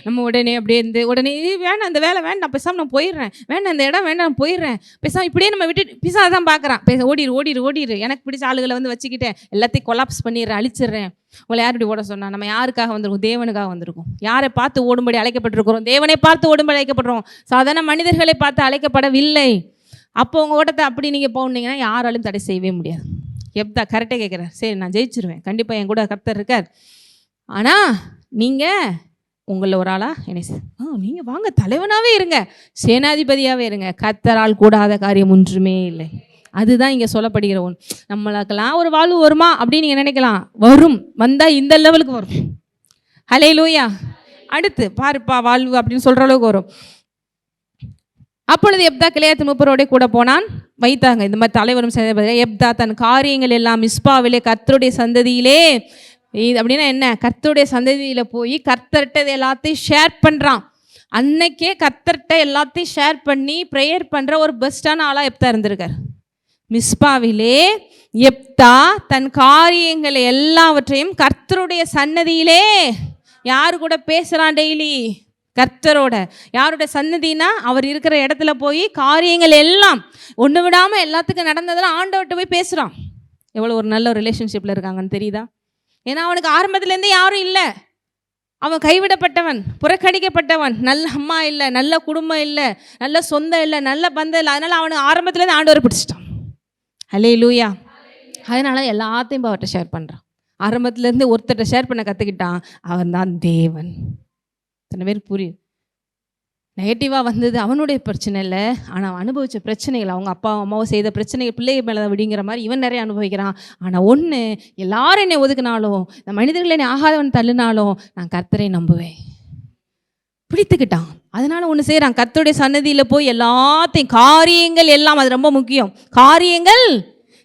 நம்ம உடனே அப்படியே இருந்து உடனே வேணாம் அந்த வேலை வேண்டாம், பேசாமல் நான் போயிடுறேன், வேண்டாம் அந்த இடம் வேண்டாம் நான் போயிடுறேன், பேசாமல் இப்படியே நம்ம விட்டு பிசா தான் பார்க்குறான், ஓடிடு எனக்கு பிடிச்ச ஆளுகளை வந்து வச்சுக்கிட்டேன் எல்லாத்தையும் கொலாப்ஸ் பண்ணிடுறேன், அழிச்சிடுறேன். உங்களை யார் இப்படி ஓட சொன்னால்? நம்ம யாருக்காக வந்திருக்கோம்? தேவனுக்காக வந்திருக்கோம். யாரை பார்த்து ஓடும்படி அழைக்கப்பட்டிருக்கிறோம்? தேவனை பார்த்து ஓடும்படி அழைக்கப்படுறோம். சாதாரண மனிதர்களை பார்த்து அழைக்கப்படவில்லை. அப்போ உங்கள் ஓட்டத்தை அப்படி நீங்கள் போனீங்கன்னா யாராலும் தடை செய்யவே முடியாது. எப்தா கரெக்டாக கேட்குறேன், சரி நான் ஜெயிச்சிருவேன், கண்டிப்பாக என் கூட கர்த்தர் இருக்கார். ஆனால் நீங்கள் உங்களில் ஒரு ஆளா என்னை நீங்கள் வாங்க தலைவனாகவே இருங்க, சேனாதிபதியாகவே இருங்க, கர்த்தரால் கூடாத காரியம் ஒன்றுமே இல்லை. அதுதான் இங்கே சொல்லப்படுகிற ஒன்று. நம்மளுக்கெல்லாம் ஒரு வாழ்வு வருமா அப்படின்னு நீங்கள் நினைக்கலாம், வரும், வந்தால் இந்த லெவலுக்கு வரும். ஹல்லேலூயா. அடுத்து பாருப்பா வாழ்வு அப்படின்னு சொல்கிற அளவுக்கு வரும். அப்பொழுது எப்தா கிளையாத்து மூப்பரோட கூட போனான். வைத்தாங்க இந்த மாதிரி தலைவரும் எப்தா தன் காரியங்கள் எல்லாம் மிஸ்பாவிலே கர்த்தருடைய சந்ததியிலே, இது அப்படின்னா என்ன, கர்த்தருடைய சந்ததியில் போய் கர்த்தர்கிட்ட எல்லாத்தையும் ஷேர் பண்ணுறான். அன்னைக்கே கர்த்தர்கிட்ட எல்லாத்தையும் ஷேர் பண்ணி ப்ரேயர் பண்ணுற ஒரு பெஸ்ட்டான ஆளாக எப்தா இருந்திருக்கார். மிஸ்பாவிலே எப்தா தன் காரியங்களை எல்லாவற்றையும் கர்த்தருடைய சன்னதியிலே யாரு கூட பேசுகிறான்? டெய்லி கர்த்தரோட. யாரோட சன்னதினா அவர் இருக்கிற இடத்துல போய் காரியங்கள் எல்லாம் ஒன்று விடாமல் எல்லாத்துக்கும் நடந்ததெல்லாம் ஆண்டவர்கிட்ட போய் பேசுகிறான். எவ்வளோ ஒரு நல்ல ரிலேஷன்ஷிப்பில் இருக்காங்கன்னு தெரியுதா? ஏன்னா அவனுக்கு ஆரம்பத்துலேருந்தே யாரும் இல்லை, அவன் கைவிடப்பட்டவன், புறக்கணிக்கப்பட்டவன், நல்ல அம்மா இல்லை, நல்ல குடும்பம் இல்லை, நல்ல சொந்தம் இல்லை, நல்ல பந்தம் இல்லை. அதனால் அவனுக்கு ஆரம்பத்துலேருந்து ஆண்டவர் பிடிச்சிட்டான். ஹல்லேலூயா. அதனால எல்லாத்தையும் அவர்கிட்ட ஷேர் பண்ணுறான். ஆரம்பத்துலேருந்து ஒருத்தர்கிட்ட ஷேர் பண்ண கற்றுக்கிட்டான். அவன் தான் தேவன். இத்தனை பேர் புரியுது. நெகட்டிவாக வந்தது அவனுடைய பிரச்சனை இல்லை, ஆனால் அவன் அனுபவித்த பிரச்சனைகள், அவங்க அப்பா அம்மாவும் செய்த பிரச்சனைகள் பிள்ளைகள் மேலே விடுங்கிற மாதிரி இவன் நிறைய அனுபவிக்கிறான். ஆனால் ஒன்று, எல்லாரும் என்னை ஒதுக்கினாலும், இந்த மனிதர்களை என்னை ஆகாதவன் தள்ளினாலும் நான் கர்த்தரை நம்புவேன். பிடித்துக்கிட்டான். அதனால ஒன்று செய்கிறான், கர்த்தருடைய சன்னதியில் போய் எல்லாத்தையும் காரியங்கள் எல்லாம், அது ரொம்ப முக்கியம், காரியங்கள்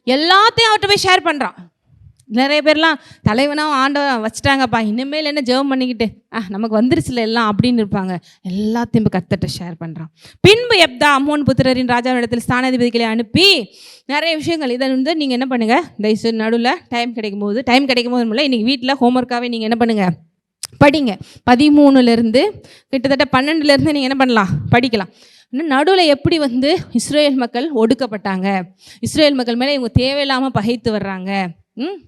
எல்லாத்தையும் அவர்கிட்ட போய் ஷேர் பண்ணுறான். நிறைய பேர்லாம் தலைவனாக ஆண்டவன் வச்சுட்டாங்கப்பா, இனிமேல் என்ன ஜெபம் பண்ணிக்கிட்டு நமக்கு வந்துருச்சுல எல்லாம் அப்படின்னு இருப்பாங்க. எல்லாத்தையும் இப்போ கர்த்தர்ட்ட ஷேர் பண்ணுறான். பின்பு எப்தா அம்மோன் புத்திரரின் ராஜாவிடத்தில் ஸ்தானாதிபதிகளை அனுப்பி நிறைய விஷயங்கள் இதை வந்து நீங்கள் என்ன பண்ணுங்கள், தயவுசெய்து நடுவில் டைம் கிடைக்கும் போது இல்லை, இன்றைக்கி வீட்டில் ஹோம்ஒர்க்காகவே நீங்கள் என்ன பண்ணுங்கள், படிங்க. 13லேருந்து கிட்டத்தட்ட 12லேருந்து நீங்கள் என்ன பண்ணலாம், படிக்கலாம். இன்னும் நடுவில் எப்படி வந்து இஸ்ரேல் மக்கள் ஒடுக்கப்பட்டாங்க, இஸ்ரேல் மக்கள் மேலே இவங்க தேவையில்லாமல் பகைத்து வர்றாங்க,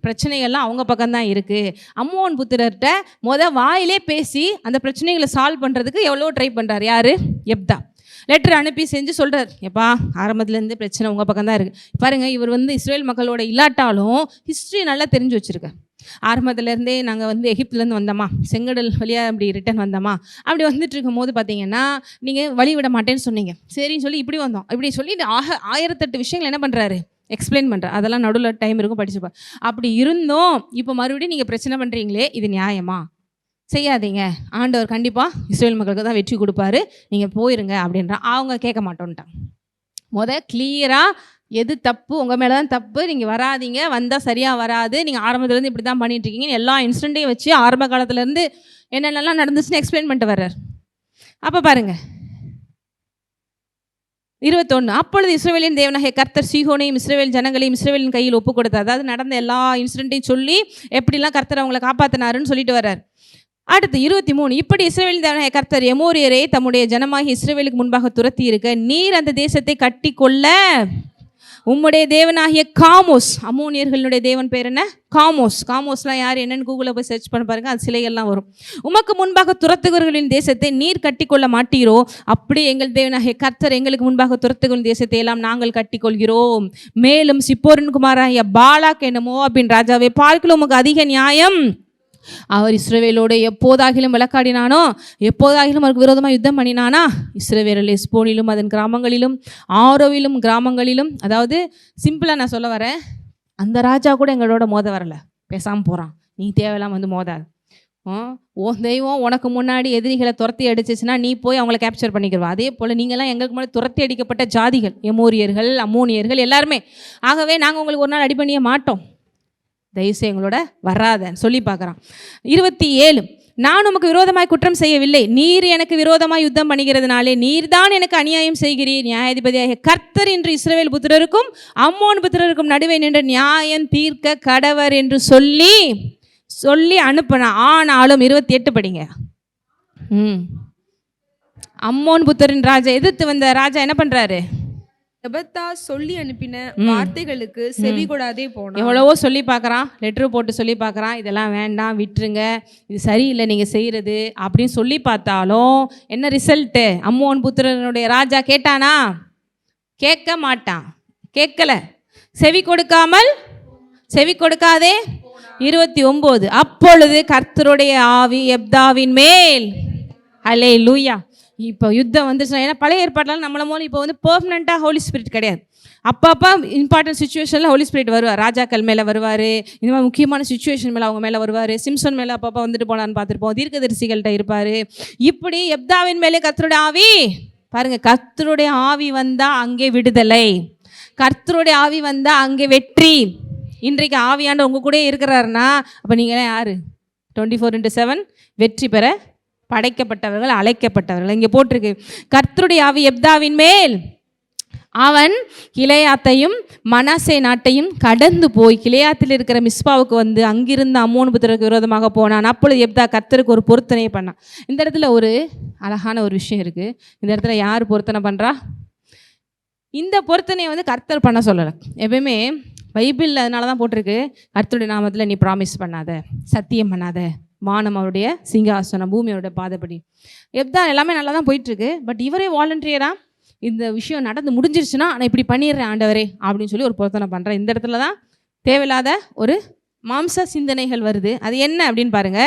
பிரச்சனைகள்லாம் அவங்க பக்கம்தான் இருக்குது. அம்மோன் புத்திரர்கிட்ட வாயிலே பேசி அந்த பிரச்சனைகளை சால்வ் பண்ணுறதுக்கு எவ்வளோ ட்ரை பண்ணுறாரு யார், எப்தா. லெட்டர் அனுப்பி செஞ்சு சொல்கிறார், எப்பா ஆரம்பத்துலேருந்து பிரச்சனை உங்கள் பக்கம் தான் இருக்குது. பாருங்கள், இவர் வந்து இஸ்ரேல் மக்களோட இல்லாட்டாலும் ஹிஸ்ட்ரி நல்லா தெரிஞ்சு வச்சுருக்கேன். ஆரம்பத்துலேருந்தே நாங்கள் வந்து எகிப்துலேருந்து வந்தோமா, செங்கடல் வழியாக அப்படி ரிட்டர்ன் வந்தோமா, அப்படி வந்துட்டு இருக்கும் போது பார்த்தீங்கன்னா நீங்கள் வழி விட மாட்டேன்னு சொன்னீங்க, சரின்னு சொல்லி இப்படி வந்தோம், இப்படி சொல்லி 1008 விஷயங்கள் என்ன பண்ணுறாரு, எக்ஸ்பிளைன் பண்ணுறேன். அதெல்லாம் நடுவில் டைம் இருக்கும், படிச்சுப்பா. அப்படி இருந்தோம் இப்போ மறுபடியும் நீங்கள் பிரச்சனை பண்ணுறீங்களே, இது நியாயமா, செய்யாதீங்க, ஆண்டவர் கண்டிப்பாக இஸ்ரேல் மக்களுக்கு தான் வெற்றி கொடுப்பாரு, நீங்கள் போயிருங்க அப்படின்றான். அவங்க கேட்க மாட்டோன்ட்டாங்க. கிளியராக எது தப்பு, உங்கள் மேலே தான் தப்பு, நீங்கள் வராதிங்க, வந்தால் சரியாக வராது, நீங்கள் ஆரம்பத்துலேருந்து இப்படி தான் பண்ணிட்டுருக்கீங்கன்னு எல்லா இன்சிடெண்ட்டையும் வச்சு ஆரம்ப காலத்துலேருந்து என்னென்னலாம் நடந்துச்சுன்னு எக்ஸ்பிளைன் பண்ணிட்டு வர்றார். அப்போ பாருங்கள் 21, அப்பொழுது இஸ்ரவேலின் தேவனாகிய கர்த்தர் சீகோனையும் இஸ்ரவேல் ஜனங்களையும் இஸ்ரவேலின் கையில் ஒப்பு கொடுத்தார். அதாவது நடந்த எல்லா இன்சிடெண்ட்டையும் சொல்லி எப்படிலாம் கர்த்தர் அவங்களை காப்பாற்றினாருன்னு சொல்லிட்டு வர்றார். அடுத்து 23, இப்படி இஸ்ரவேலின் தேவனாகிய கர்த்தர் எமோரியரை தம்முடைய ஜனமாகிய இஸ்ரவேலுக்கு முன்பாக துரத்தி இருக்க, நீர் அந்த தேசத்தை கட்டி கொள்ள உம்முடைய தேவனாகிய காமோஸ், அம்மோனியர்களுடைய தேவன் பேர் என்ன, காமோஸ். காமோஸ்லாம் யார் என்னன்னு கூகுளில் போய் சர்ச் பண்ண பாருங்க, அது சிலைகள்லாம் வரும். உமக்கு முன்பாக துரத்துகிறவர்களின் தேசத்தை நீர் கட்டி கொள்ள மாட்டீரோ, அப்படி எங்கள் தேவனாகிய கர்த்தர் எங்களுக்கு முன்பாக துரத்துகளின் தேசத்தை எல்லாம் நாங்கள் கட்டி கொள்கிறோம். மேலும் சிப்போரின் குமாராகிய பாலாக் என்னமோ அப்படின்னு ராஜாவை பார்க்கல உமக்கு அதிக நியாயம், அவர் இஸ்ரவேலோடு எப்போதாகிலும் வழக்காடினானோ, எப்போதாகிலும் அவருக்கு விரோதமாக யுத்தம் பண்ணினானா, இஸ்ரவேல் எஸ்போனிலும் அதன் கிராமங்களிலும் ஆரோவிலும் கிராமங்களிலும். அதாவது சிம்பிளாக நான் சொல்ல வரேன், அந்த ராஜா கூட எங்களோட மோத வரல, பேசாமல் போகிறான், நீ தேவையெல்லாம் வந்து மோதாது. தெய்வம் உனக்கு முன்னாடி எதிரிகளை துரத்தி அடிச்சிச்சுன்னா நீ போய் அவங்கள கேப்சர் பண்ணிக்கிறவா. அதே போல் நீங்கள்லாம் எங்களுக்கு முன்னாடி துரத்தி அடிக்கப்பட்ட ஜாதிகள், எமோரியர்கள், அம்மோனியர்கள் எல்லாருமே. ஆகவே நாங்கள் உங்களுக்கு ஒரு நாள் அடி பண்ணிய மாட்டோம், தயவுசெய்து எங்களோட வராதன்னு சொல்லி பார்க்குறான். 27, நான் உமக்கு விரோதமாய் குற்றம் செய்யவில்லை, நீர் எனக்கு விரோதமாய் யுத்தம் பண்ணுகிறதுனாலே நீர்தான் எனக்கு அநியாயம் செய்கிறீர். நியாயாதிபதியாக கர்த்தர் இன்று இஸ்ரவேல் புத்திரருக்கும் அம்மோன் புத்திரருக்கும் நடுவே நின்று நியாயம் தீர்க்க கடவர் என்று சொல்லி அனுப்பின. ஆனாலும் 28 படிங்க. அம்மோன் புத்திரின் ராஜா எதிர்த்து வந்த ராஜா என்ன பண்ணுறாரு, எபத்தா சொல்லி அனுப்பின வார்த்தைகளுக்கு செவி கொடாதே போனான். எவ்வளவோ சொல்லி பார்க்குறான், லெட்ரு போட்டு சொல்லி பார்க்குறான், இதெல்லாம் வேண்டாம் விட்டுருங்க, இது சரியில்லை நீங்கள் செய்கிறது அப்படின்னு சொல்லி பார்த்தாலும் என்ன ரிசல்ட்டு, அம்மோன் புத்திரனுடைய ராஜா கேட்டானா, கேட்க மாட்டான், கேட்கல, செவி கொடுக்காதே. 29, அப்பொழுது கர்த்தருடைய ஆவி எப்தாவின் மேல், அல்லேலூயா. இப்போ யுத்தம் வந்துச்சுன்னா, ஏன்னா பழைய ஏற்பாட்டில் நம்மள மூலம் இப்போ வந்து பெர்மனெண்ட்டாக ஹோலி ஸ்பிரிட் கிடையாது, அப்பப்போ இம்பார்ட்டன்ட் சுச்சுவேஷனில் ஹோலி ஸ்பிரிட் வருவார். ராஜாக்கள் மேலே வருவார், இந்த மாதிரி முக்கியமான சுச்சுவேஷன் மேலே அவங்க மேலே வருவார். சிம்சன் மேலே அப்பப்போ வந்துட்டு போனான்னு பார்த்துருப்போம், தீர்க்கதரிசிகள்கிட்ட இருப்பார். இப்படி எப்தாவின் மேலே கர்த்தருடைய ஆவி, பாருங்கள், கர்த்தருடைய ஆவி வந்தால் அங்கே விடுதலை, கர்த்தருடைய ஆவி வந்தால் அங்கே வெற்றி. இன்றைக்கு ஆவியாண்டு உங்கள் கூட இருக்கிறாருன்னா அப்போ நீங்களே யார், 24/7 வெற்றி பெற படைக்கப்பட்டவர்கள், அழைக்கப்பட்டவர்கள். இங்கே போட்டிருக்கு, கர்த்தருடைய ஆவி எப்தாவின் மேல், அவன் கிளையாத்தையும் மனாசே நாட்டையும் கடந்து போய் கிளையாத்தில் இருக்கிற மிஸ்பாவுக்கு வந்து அங்கிருந்து அம்மோன் புத்திரருக்கு விரோதமாக போனான். அப்பொழுது எப்தா கர்த்தருக்கு ஒரு பொருத்தனையை பண்ணான். இந்த இடத்துல ஒரு அழகான ஒரு விஷயம் இருக்குது. இந்த இடத்துல யார் பொருத்தனை பண்ணுறா, இந்த பொருத்தனையை வந்து கர்த்தர் பண்ண சொல்லலை. எப்பயுமே பைபிளில் அதனால தான் போட்டிருக்கு, கர்த்தருடைய நாமத்தில் நீ ப்ராமிஸ் பண்ணாத, சத்தியம் பண்ணாத, வானம் அவருடைய சிங்காசனம், பூமி அவருடைய பாதப்படி. எப்தா எல்லாமே நல்லா தான் போயிட்டுருக்கு, பட் இவரே வாலண்டியராக இந்த விஷயம் நடந்து முடிஞ்சிருச்சுன்னா நான் இப்படி பண்ணிடுறேன் ஆண்டவரே அப்படின்னு சொல்லி ஒரு பொருத்தனை பண்ணுறேன். இந்த இடத்துல தான் தேவையில்லாத ஒரு மாம்ச சிந்தனைகள் வருது. அது என்ன அப்படின்னு பாருங்க,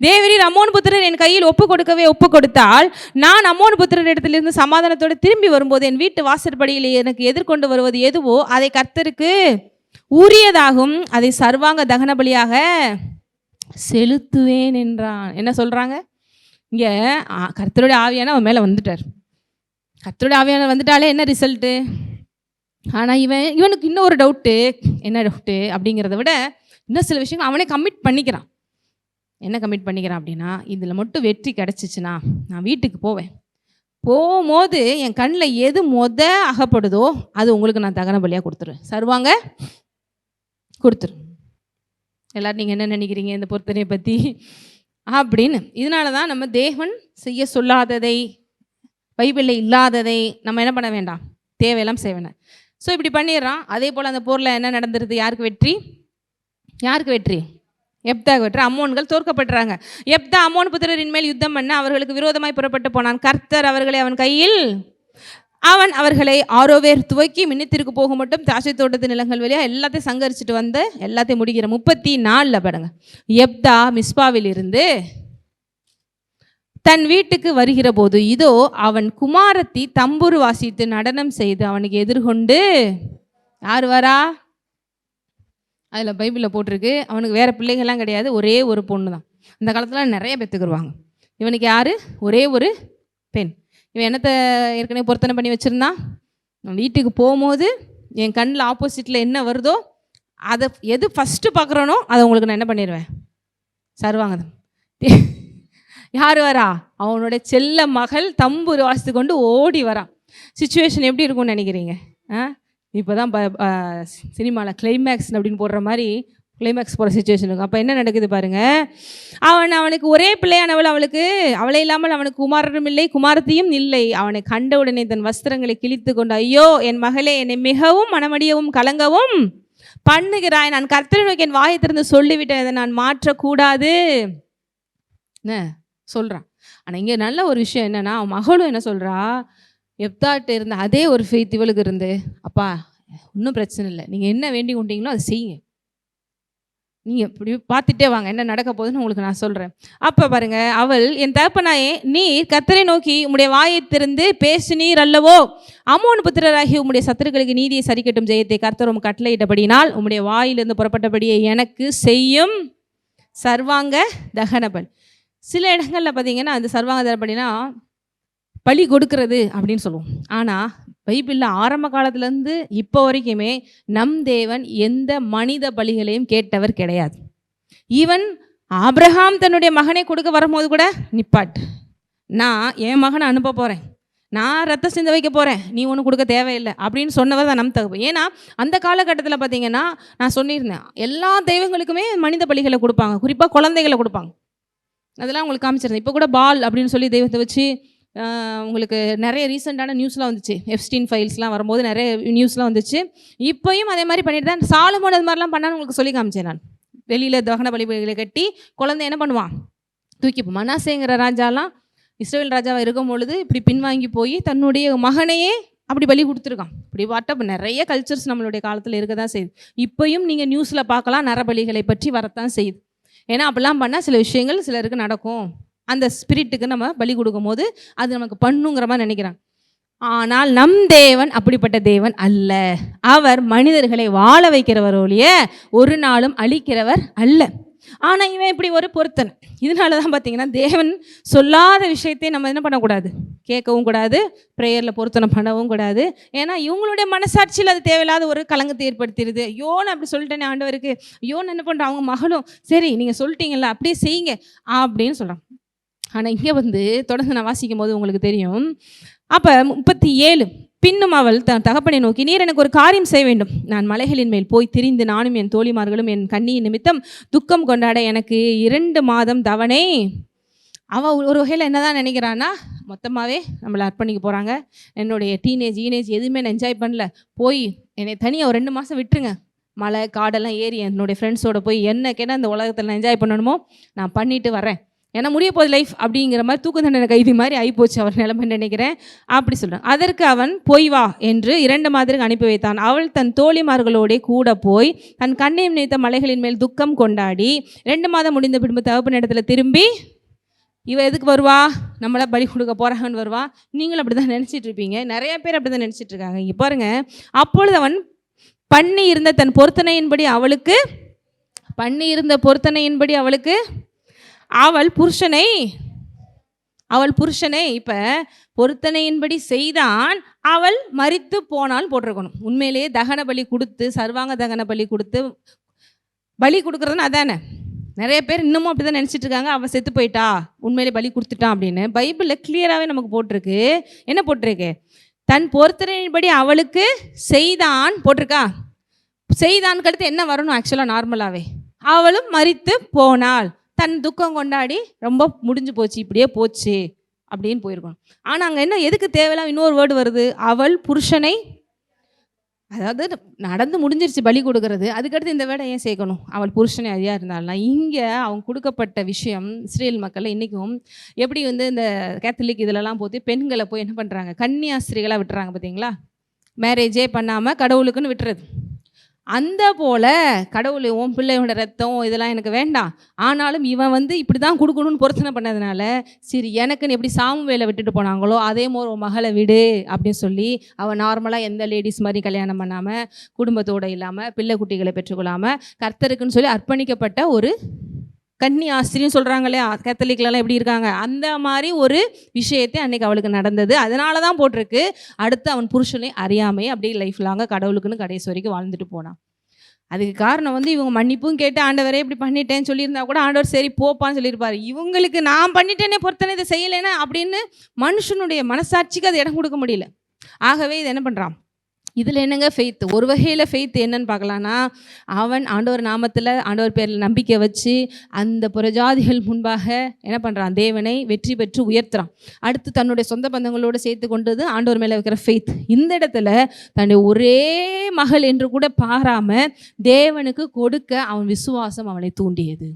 தேவரீர் அம்மோன் புத்திரர் என் கையில் ஒப்பு கொடுத்தால் நான் அம்மோன் புத்திரர் இடத்திலிருந்து சமாதானத்தோடு திரும்பி வரும்போது என் வீட்டு வாசற்படியில் எனக்கு எதிர்கொண்டு வருவது எதுவோ அதை கர்த்தருக்கு உரியதாகும், அதை சர்வாங்க தகன பலியாக செலுத்துவேன் என்றான். என்ன சொல்றாங்க இங்கே, கர்த்தருடைய ஆவியான அவன் மேலே வந்துட்டார். கர்த்தருடைய ஆவியான வந்துட்டாலே என்ன ரிசல்ட்டு, ஆனால் இவனுக்கு இன்னொரு டவுட்டு. என்ன டவுட்டு அப்படிங்கிறத விட இன்னும் சில விஷயங்கள் அவனே கமிட் பண்ணிக்கிறான். என்ன கமிட் பண்ணிக்கிறான் அப்படின்னா, இதில் மட்டும் வெற்றி கிடச்சிச்சுன்னா நான் வீட்டுக்கு போவேன், போகும்போது என் கண்ணில் எது அகப்படுதோ அது உங்களுக்கு நான் தகன பலியாக கொடுத்துருவேன். சர்வாங்க கொடுத்துரு. எல்லாரும் நீங்கள் என்ன நினைக்கிறீங்க இந்த பொருத்தனையை பற்றி அப்படின்னு? இதனால தான் நம்ம தேவன் செய்ய சொல்லாததை, பைபிளில் இல்லாததை நம்ம என்ன பண்ண வேண்டாம், தேவையெல்லாம் செய்ய வேண்டாம். ஸோ இப்படி பண்ணிடுறான். அதே போல் அந்த போரில் என்ன நடந்துருது? யாருக்கு வெற்றி? யாருக்கு வெற்றி? எப்தாவுக்கு வெற்றி. அம்மோன்கள் தோற்கப்படுறாங்க. எப்தா அம்மோன் புத்திரரின் மேல் யுத்தம் பண்ண அவர்களுக்கு விரோதமாய் புறப்பட்டு போனான். கர்த்தர் அவர்களை அவன் கையில் அவர்களை ஆரோவேர் துவக்கி மின்னித்திற்கு போக மட்டும் திராட்சை தோட்டத்து நிலங்கள் வழியா எல்லாத்தையும் சங்கரிச்சுட்டு வந்து எல்லாத்தையும் முடிக்கிற 34 பாருங்க. எப்தா மிஸ்பாவில் இருந்து தன் வீட்டுக்கு வருகிற போது இதோ அவன் குமாரத்தி தம்புரு வாசித்து நடனம் செய்து அவனுக்கு எதிர்கொண்டு யார் வரா? அதில் பைபிளில் போட்டிருக்கு, அவனுக்கு வேறு பிள்ளைகள்லாம் கிடையாது, ஒரே ஒரு பொண்ணு தான். இந்த காலத்தில் நிறைய பெற்றுக்குருவாங்க. இவனுக்கு யார்? ஒரே ஒரு பெண். இவன் என்னத்தை ஏற்கனவே பொருத்தனை பண்ணி வச்சுருந்தான்? வீட்டுக்கு போகும்போது என் கண்ணில் ஆப்போசிட்டில் என்ன வருதோ அதை எது ஃபஸ்ட்டு பார்க்குறனோ அதை உங்களுக்கு நான் என்ன பண்ணிடுவேன், சர்வாங்க. யார் வரா? அவனுடைய செல்ல மகள் தம்புரு வாசித்து கொண்டு ஓடி வரான். சுச்சுவேஷன் எப்படி இருக்கும்னு நினைக்கிறீங்க? இப்போ தான் சினிமாவில் கிளைமேக்ஸ் அப்படின்னு போடுற மாதிரி கிளைமேக்ஸ் போகிற சுச்சுவேஷன் இருக்கும். அப்போ என்ன நடக்குது பாருங்கள். அவனுக்கு ஒரே பிள்ளையானவள், அவளை இல்லாமல் அவனுக்கு குமாரனும் இல்லை குமாரத்தியும் இல்லை. அவனை கண்டவுடனே தன் வஸ்திரங்களை கிழித்து கொண்டு, ஐயோ என் மகளே, என்னை மிகவும் மனமடியவும் கலங்கவும் பண்ணுகிறாய். நான் கர்த்தரை நோக்கி என் வாயை திறந்து சொல்லிவிட்டேன், அதை நான் மாற்றக்கூடாது என்ன சொல்கிறான். ஆனால் இங்கே நல்ல ஒரு விஷயம் என்னென்னா, அவன் மகளும் என்ன சொல்கிறா, எப்தாட்ட இருந்த அதே ஒரு ஃபெய்த் இவளுக்கு இருந்து, அப்பா ஒன்றும் பிரச்சனை இல்லை, நீங்கள் என்ன வேண்டி கொண்டீங்களோ அதை செய்யுங்க, நீங்கள் இப்படி பார்த்துட்டே வாங்க, என்ன நடக்க போகுதுன்னு உங்களுக்கு நான் சொல்கிறேன். அப்போ பாருங்க, அவள் என் தகப்பனாயே, நீர் கர்த்தரை நோக்கி உம்முடைய வாயை திறந்து பேசினீர் அல்லவோ, அம்மோன் புத்திரராகி உம்முடைய சத்துருக்களுக்கு நீதியை சரிக்கட்டும் ஜெயத்தை கர்த்தர் உம் கட்டளையிட்டபடினால் உம்முடைய வாயிலிருந்து புறப்பட்டபடியே எனக்கு செய்யும் சர்வாங்க தகனபல். சில இடங்களில் பார்த்தீங்கன்னா அந்த சர்வாங்க தகனபடினா பலி கொடுக்கறது அப்படின்னு சொல்லுவோம். ஆனால் பைபிளில் ஆரம்ப காலத்துலேருந்து இப்போ வரைக்குமே நம் தேவன் எந்த மனித பலிகளையும் கேட்டவர் கிடையாது. ஈவன் ஆபிரகாம் தன்னுடைய மகனை கொடுக்க வரும்போது கூட, நிப்பாட்டு, நான் என் மகனை அனுப்ப போகிறேன், நான் ரத்த சிந்த வைக்க போகிறேன், நீ ஒன்றும் கொடுக்க தேவையில்லை அப்படின்னு சொன்னவர் தான் நம் தகவல். ஏன்னா அந்த காலகட்டத்தில் பார்த்தீங்கன்னா நான் சொல்லியிருந்தேன், எல்லா தெய்வங்களுக்குமே மனித பலிகளை கொடுப்பாங்க, குறிப்பாக குழந்தைகளை கொடுப்பாங்க. அதெல்லாம் உங்களுக்கு காமிச்சிருந்தேன். இப்போ கூட பால் அப்படின்னு சொல்லி தெய்வத்தை வச்சு உங்களுக்கு நிறைய ரீசெண்டான நியூஸ்லாம் வந்துச்சு. எப்ஸ்டீன் ஃபைல்ஸ்லாம் வரும்போது நிறைய நியூஸ்லாம் வந்துச்சு. இப்போயும் அதே மாதிரி பண்ணிட்டு தான் சாலமோன் அது மாதிரிலாம் பண்ணான்னு உங்களுக்கு சொல்லி காமிச்சேன். நான் வெளியில் தகன பலிகளை கட்டி குழந்தை என்ன பண்ணுவான், தூக்கிப்போம். மனாசேங்கிற ராஜாலாம் இஸ்ரேல் ராஜாவாக இருக்கும் பொழுது இப்படி பின்வாங்கி போய் தன்னுடைய மகனையே அப்படி பலி கொடுத்துருக்கான். இப்படி பார்த்தா நிறைய கல்ச்சர்ஸ் நம்மளுடைய காலத்தில் இருக்க தான் செய்யுது. இப்போயும் நீங்கள் நியூஸில் பார்க்கலாம், நரபலிகளை பற்றி வரத்தான் செய்யுது. ஏன்னா அப்படிலாம் பண்ணால் சில விஷயங்கள் சிலருக்கு நடக்கும், அந்த ஸ்பிரிட்டுக்கு நம்ம பலி கொடுக்கும் போது அது நமக்கு பண்ணுங்கிற மாதிரி நினைக்கிறாங்க. ஆனால் நம் தேவன் அப்படிப்பட்ட தேவன் அல்ல. அவர் மனிதர்களை வாழ வைக்கிறவர் ஒழிய ஒரு நாளும் அழிக்கிறவர் அல்ல. ஆனால் இவன் இப்படி ஒரு பொருத்தனை. இதனால தான் பார்த்தீங்கன்னா தேவன் சொல்லாத விஷயத்தை நம்ம என்ன பண்ணக்கூடாது, கேட்கவும் கூடாது, ப்ரேயரில் பொருத்தனை பண்ணவும் கூடாது. ஏன்னா இவங்களுடைய மனசாட்சியில் அது தேவையில்லாத ஒரு கலங்கத்தை ஏற்படுத்திடுது. ஐயோன்னு அப்படி சொல்லிட்டேனே ஆண்டவருக்கு, ஐயோன்னு என்ன பண்ணுறோம், அவங்க மகளும் சரி நீங்கள் சொல்லிட்டீங்கல்ல அப்படியே செய்யுங்க அப்படின்னு சொல்கிறான். ஆனால் இங்கே தொடர்ந்து நான் வாசிக்கும் போது உங்களுக்கு தெரியும். அப்போ 37, பின்னும் அவள் தன் தகப்பனை நோக்கி, நீர் எனக்கு ஒரு காரியம் செய்ய வேண்டும், நான் மலைகளின் மேல் போய் திரிந்து நானும் என் தோழிமார்களும் என் கண்ணியின் நிமித்தம் துக்கம் கொண்டாட எனக்கு 2 மாதம் தவணை. அவள் ஒரு வகையில் என்ன தான் நினைக்கிறான்னா, மொத்தமாகவே நம்மளை அர்ப்பணிக்க போகிறாங்க, என்னுடைய டீனேஜ் எதுவுமே நான் என்ஜாய் பண்ணல, போய் என்னை தனியாக ஒரு 2 மாதம் விட்டுருங்க, மலை காடெல்லாம் ஏறி என்னுடைய ஃப்ரெண்ட்ஸோடு போய் என்னக்கேன்னா இந்த உலகத்தில் நான் என்ஜாய் பண்ணணுமோ நான் பண்ணிட்டு வரேன், ஏன்னா முடிய போகுது லைஃப் அப்படிங்கிற மாதிரி தூக்கு தண்டனை கைதி மாதிரி ஆகிப்போச்சு அவர் நிலைமை நினைக்கிறேன் அப்படி சொல்கிறான். அதற்கு அவன் போய் வா என்று 2 மாதத்துக்கு அனுப்பி வைத்தான். அவள் தன் தோழிமார்களோடே கூட போய் தன் கண்ணையும் நினைத்த மலைகளின் மேல் துக்கம் கொண்டாடி 2 மாதம் முடிந்த பின்பு தகப்பன் இடத்துல திரும்பி, இவ எதுக்கு வருவா, நம்மளை பலி கொடுக்க போகிறாங்கன்னு வருவா. நீங்களும் அப்படி தான் நினச்சிட்டு இருப்பீங்க, நிறைய பேர் அப்படி தான் நினச்சிட்டு இருக்காங்க. இங்கே பாருங்கள், அப்பொழுது அவன் பண்ணி இருந்த தன் பொருத்தனையின்படி அவளுக்கு அவள் புருஷனை இப்போ பொருத்தனையின்படி செய்தான், அவள் மரித்து போனால் போட்டிருக்கணும். உண்மையிலேயே தகன பலி கொடுத்து, சர்வாங்க தகன பலி கொடுத்து பலி கொடுக்குறதுன்னு அதானே. நிறைய பேர் இன்னமும் அப்படி தான் நினச்சிட்டு இருக்காங்க, அவன் செத்து போயிட்டா உண்மையிலே பலி கொடுத்துட்டான் அப்படின்னு. பைபிளில் கிளியராகவே நமக்கு போட்டிருக்கு. என்ன போட்டிருக்கு? தன் பொருத்தனையின்படி அவளுக்கு செய்தான் போட்டிருக்கா. செய்தான்னு அடுத்து என்ன வரணும்? ஆக்சுவலாக நார்மலாகவே அவளும் மரித்து போனாள். தன் துக்கம் கொண்டாடி ரொம்ப முடிஞ்சு போச்சு, இப்படியே போச்சு அப்படின்னு போயிருக்கணும். ஆனால் அங்கே என்ன எதுக்கு தேவையில்லாம் இன்னொரு வேர்டு வருது? அவள் புருஷனை, அதாவது நடந்து முடிஞ்சிருச்சு பலி கொடுக்கறது, அதுக்கடுத்து இந்த வேர்டை ஏன் சேர்க்கணும்? அவள் புருஷனை அறியா இருந்தாலும். இங்கே அவங்க கொடுக்கப்பட்ட விஷயம் இஸ்ரேல் மக்கள் இன்றைக்கும் எப்படி இந்த கேத்தலிக் இதிலலாம் போய் பெண்களை போய் என்ன பண்ணுறாங்க, கன்னியாஸ்திரிகளாக விட்டுறாங்க பார்த்தீங்களா? மேரேஜே பண்ணாமல் கடவுளுக்குன்னு விட்டுறது. அந்த போல் கடவுள் உன் பிள்ளையோட ரத்தம் இதெல்லாம் எனக்கு வேண்டாம், ஆனாலும் இவன் இப்படி தான் கொடுக்கணும்னு பொருத்தனை பண்ணதுனால சரி எனக்குன்னு எப்படி சாமுவேலை விட்டுட்டு போனாங்களோ அதே மாதிரி உன் மகளை விடு அப்படின்னு சொல்லி அவன் நார்மலாக எந்த லேடிஸ் மாதிரி கல்யாணம் பண்ணாமல் குடும்பத்தோடு இல்லாமல் பிள்ளை குட்டிகளை பெற்றுக்கொள்ளாமல் கர்த்தருக்குன்னு சொல்லி அர்ப்பணிக்கப்பட்ட ஒரு கன்னி ஆஸ்திரியும் சொல்கிறாங்களே கேத்தலிக்லலாம் எப்படி இருக்காங்க, அந்த மாதிரி ஒரு விஷயத்தை அன்றைக்கி அவளுக்கு நடந்தது. அதனால தான் போட்டிருக்கு அடுத்து அவன் புருஷனை அறியாமையே அப்படியே லைஃப் லாங்காக கடவுளுக்குன்னு கடைசி வரைக்கும் வாழ்ந்துட்டு போனான். அதுக்கு காரணம் இவங்க மன்னிப்பும் கேட்டு ஆண்டவரே இப்படி பண்ணிட்டேன்னு சொல்லியிருந்தா கூட ஆண்டவர் சரி போப்பான்னு சொல்லியிருப்பார். இவங்களுக்கு நான் பண்ணிட்டேனே பொறுத்தனை இதை செய்யலைன்னா அப்படின்னு மனுஷனுடைய மனசாட்சிக்கு அது இடம் கொடுக்க முடியல. ஆகவே இது என்ன பண்ணுறான்? இதில் என்னங்க ஃபெய்த்? ஒரு வகையில் ஃபெய்த் என்னன்னு பார்க்கலான்னா, அவன் ஆண்டவர் நாமத்தில் ஆண்டவர் பேரில் நம்பிக்கை வச்சு அந்த புறஜாதிகள் முன்பாக என்ன பண்ணுறான்? தேவனை வெற்றி பெற்று உயர்த்துறான். அடுத்து தன்னுடைய சொந்த பந்தங்களோடு சேர்த்து கொண்டது ஆண்டவர் மேலே வைக்கிற ஃபெய்த். இந்த இடத்துல தன்னுடைய ஒரே மகள் என்று கூட பாராமல் தேவனுக்கு கொடுக்க அவன் விசுவாசம் அவனை தூண்டியது.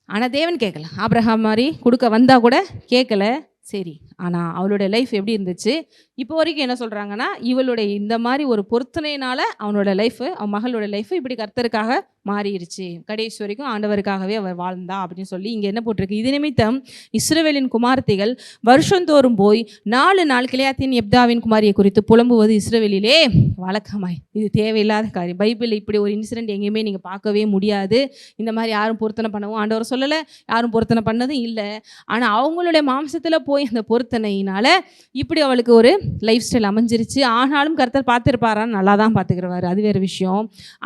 ஆனால் தேவன் கேட்கல. ஆபிரகாம் மாதிரி கொடுக்க வந்தால் கூட கேட்கல. சரி, ஆனால் அவளுடைய லைஃப் எப்படி இருந்துச்சு? இப்போ வரைக்கும் என்ன சொல்கிறாங்கன்னா, இவளுடைய இந்த மாதிரி ஒரு பொருத்தனையினால் அவனோட லைஃபு, அவன் மகளோட லைஃபு இப்படி கர்த்தருக்காக மாறிடுச்சு. கடைசி வரைக்கும் ஆண்டவருக்காகவே அவர் வாழ்ந்தா அப்படின்னு சொல்லி இங்கே என்ன போட்டிருக்கு? இது நிமித்தம் இஸ்ரவேலின் குமார்த்திகள் வருஷந்தோறும் போய் 4 நாள் கிளையாத்தின் எப்தாவின் குமாரியை குறித்து புலம்புவது இஸ்ரவேலிலே வழக்கமாய். இது தேவையில்லாத காரியம். பைபிளில் இப்படி ஒரு இன்சிடென்ட் எங்கேயுமே நீங்கள் பார்க்கவே முடியாது. இந்த மாதிரி யாரும் பொருத்தனை பண்ணவும் ஆண்டவர் சொல்லலை, யாரும் பொருத்தனை பண்ணதும் இல்லை. ஆனால் அவங்களுடைய மாம்சத்தில் போய் அந்த பொருத்தனையினால் இப்படி அவளுக்கு ஒரு லைஃப் ஸ்டைல் அமைஞ்சிருச்சு. ஆனாலும் கர்த்தர் பார்த்துருப்பாரான்னு நல்லா தான் பார்த்துக்கிறவாரு, அது வேறு விஷயம்.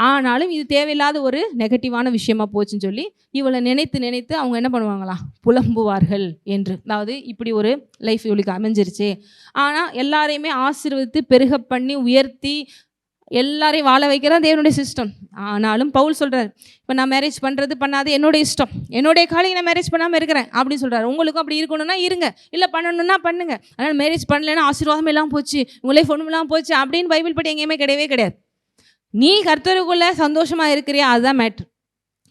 ஆனாலும் இது தேவையில்லாத ஒரு நெகட்டிவான விஷயமா போச்சுன்னு சொல்லி இவளை நினைத்து நினைத்து அவங்க என்ன பண்ணுவாங்களாம்? புலம்புவார்கள் என்று. அதாவது இப்படி ஒரு லைஃப் இவளுக்கு அமைஞ்சிருச்சு. ஆனால் எல்லாரையுமே ஆசீர்வதித்து பெருக பண்ணி உயர்த்தி எல்லாரையும் வாழ வைக்கிறதா தேவனுடைய சிஸ்டம். ஆனாலும் பவுல் சொல்கிறார், இப்போ நான் மேரேஜ் பண்ணுறது பண்ணாது என்னோடய இஷ்டம், என்னுடைய காலையில் நான் மேரேஜ் பண்ணாமல் இருக்கிறேன் அப்படின்னு சொல்கிறார். உங்களுக்கும் அப்படி இருக்கணும்னா இருங்க, இல்லை பண்ணணும்னா பண்ணுங்க. அதனால் மேரேஜ் பண்ணலைன்னா ஆசீர்வாதம் எல்லாம் போச்சு, உங்கள் லைஃப் ஒன்றுமெல்லாம் போச்சு அப்படின்னு பைபிள் படி எங்கேயுமே கிடையவே கிடையாது. நீ கர்த்தருக்குள்ளே சந்தோஷமாக இருக்கிறியா, அதுதான் மேட்ரு.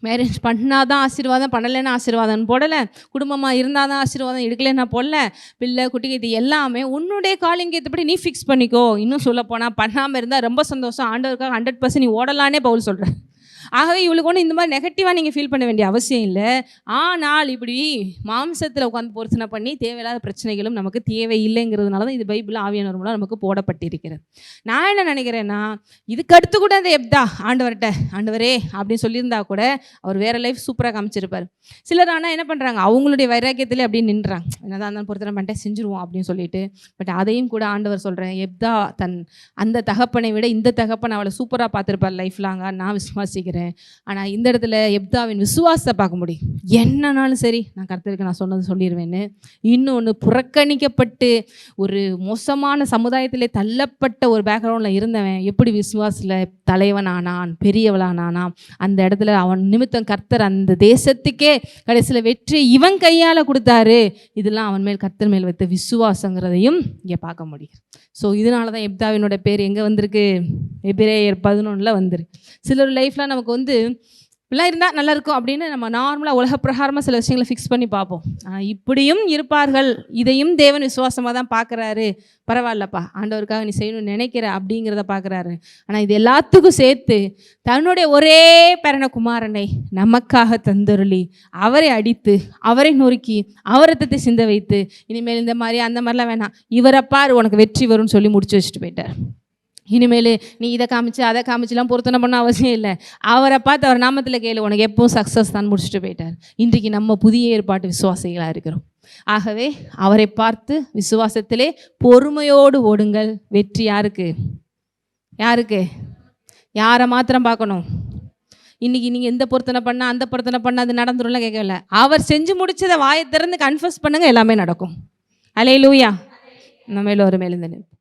மேரேஜ் பண்ணால் தான் ஆசீர்வாதம், பண்ணலைன்னா ஆசீர்வாதம் போடலை, குடும்பமாக இருந்தால் தான் ஆசீர்வாதம், எடுக்கலைன்னா போடல, பிள்ளை குட்டிக்கு இது எல்லாமே உன்னுடைய காலிங் ஏற்றபடி நீ ஃபிக்ஸ் பண்ணிக்கோ. இன்னும் சொல்லப்போனால் பண்ணாமல் இருந்தால் ரொம்ப சந்தோஷம், ஆண்டவருக்காக 100% நீ ஓடலானே பவுல் சொல்கிறேன். ஆகவே இவளுக்கு ஒன்று இந்த மாதிரி நெகட்டிவாக நீங்கள் ஃபீல் பண்ண வேண்டிய அவசியம் இல்லை. ஆனால் இப்படி மாம்சத்தில் உட்காந்து பொருத்தனை பண்ணி தேவையில்லாத பிரச்சனைகளும் நமக்கு தேவையில்லைங்கிறதுனால தான் இது பைபிள் ஆவியானவர் மூலம் நமக்கு போடப்பட்டிருக்கிறது. நான் என்ன நினைக்கிறேன்னா, இதுக்கு அடுத்து கூட அந்த எப்தா ஆண்டவர்கிட்ட ஆண்டவரே அப்படின்னு சொல்லியிருந்தா கூட அவர் வேறு லைஃப் சூப்பராக காமிச்சிருப்பார். சிலர் ஆனால் என்ன பண்ணுறாங்க, அவங்களுடைய வைராக்கியத்திலே அப்படியே நின்றாங்க, என்னதான் இருந்தாலும் பொருத்தனை பண்ணிட்டே செஞ்சுருவோம் அப்படின்னு சொல்லிட்டு. பட் அதையும் கூட ஆண்டவர் சொல்கிறேன், எப்தா தன் அந்த தகப்பனை விட இந்த தகப்பனை அவளை சூப்பராக பார்த்துருப்பார் லைஃப் லாங்காக, நான் விசுவாசிக்கிறேன். ஆனால் இந்த இடத்துல எப்தாவின் விசுவாசத்தை பார்க்க முடியும். என்னன்னாலும் சரி நான் கர்த்தருக்கு நான் சொன்னது சொல்லிடுவேன்னு. இன்னொன்று, புறக்கணிக்கப்பட்டு ஒரு மோசமான சமுதாயத்திலே தள்ளப்பட்ட ஒரு பேக்ரவுண்டில் இருந்தவன் எப்படி விசுவாசத்தில் தலைவனானான், பெரியவளானானான். அந்த இடத்துல அவன் நிமித்தம் கர்த்தர் அந்த தேசத்துக்கே கடைசியில் வெற்றி இவன் கையால் கொடுத்தாரு. இதெல்லாம் அவன் மேல் கர்த்தர் மேல் வைத்த விசுவாசங்கிறதையும் இங்கே பார்க்க முடியும். ஸோ இதனால தான் எப்தாவினோட பேர் எங்கே வந்திருக்கு? எபிரேயர் 11 வந்துருக்கு. சிலர் லைஃப்பில் நமக்கு இப்படிலாம் இருந்தால் நல்லா இருக்கும் அப்படின்னு நம்ம நார்மலாக உலக பிரகாரமாக சில விஷயங்களை ஃபிக்ஸ் பண்ணி பார்ப்போம். ஆனால் இப்படியும் இருப்பார்கள், இதையும் தேவன் விசுவாசமாக தான் பார்க்குறாரு. பரவாயில்லப்பா, ஆண்டவருக்காக நீ செய்யணும்னு நினைக்கிற அப்படிங்கிறத பார்க்குறாரு. ஆனால் இது எல்லாத்துக்கும் சேர்த்து தன்னுடைய ஒரே பேரன குமாரனை நமக்காக தந்தருளி அவரை அடித்து அவரை நொறுக்கி அவர் ரத்தத்தை சிந்த வைத்து இனிமேல் இந்த மாதிரி அந்த மாதிரிலாம் வேணாம், இவரைப்பார் உனக்கு வெற்றி வரும்னு சொல்லி முடிச்சு வச்சுட்டு போயிட்டார். இனிமேல் நீ இதை காமிச்சு அதை காமிச்சுலாம் பொருத்தனை பண்ண அவசியம் இல்லை, அவரை பார்த்து அவர் நாமத்தில் கேளு, உனக்கு எப்பவும் சக்ஸஸ் தான் முடிச்சுட்டு போயிட்டார். இன்றைக்கு நம்ம புதிய ஏற்பாட்டு விசுவாசிகளாக இருக்கிறோம். ஆகவே அவரை பார்த்து விசுவாசத்திலே பொறுமையோடு ஓடுங்கள். வெற்றி யாருக்கு? யாருக்கு? யாரை மாத்திரம் பார்க்கணும்? இன்னைக்கு நீங்கள் எந்த பொருத்தனை பண்ணால் அந்த பொருத்தனை பண்ணால் அது நடந்துரும்லாம் கேட்கல. அவர் செஞ்சு முடிச்சதை வாயை திறந்து கன்ஃபஸ் பண்ணுங்க, எல்லாமே நடக்கும். அல்லேலூயா. நம்ம எல்லோரும் எழுந்து நிற்போம்.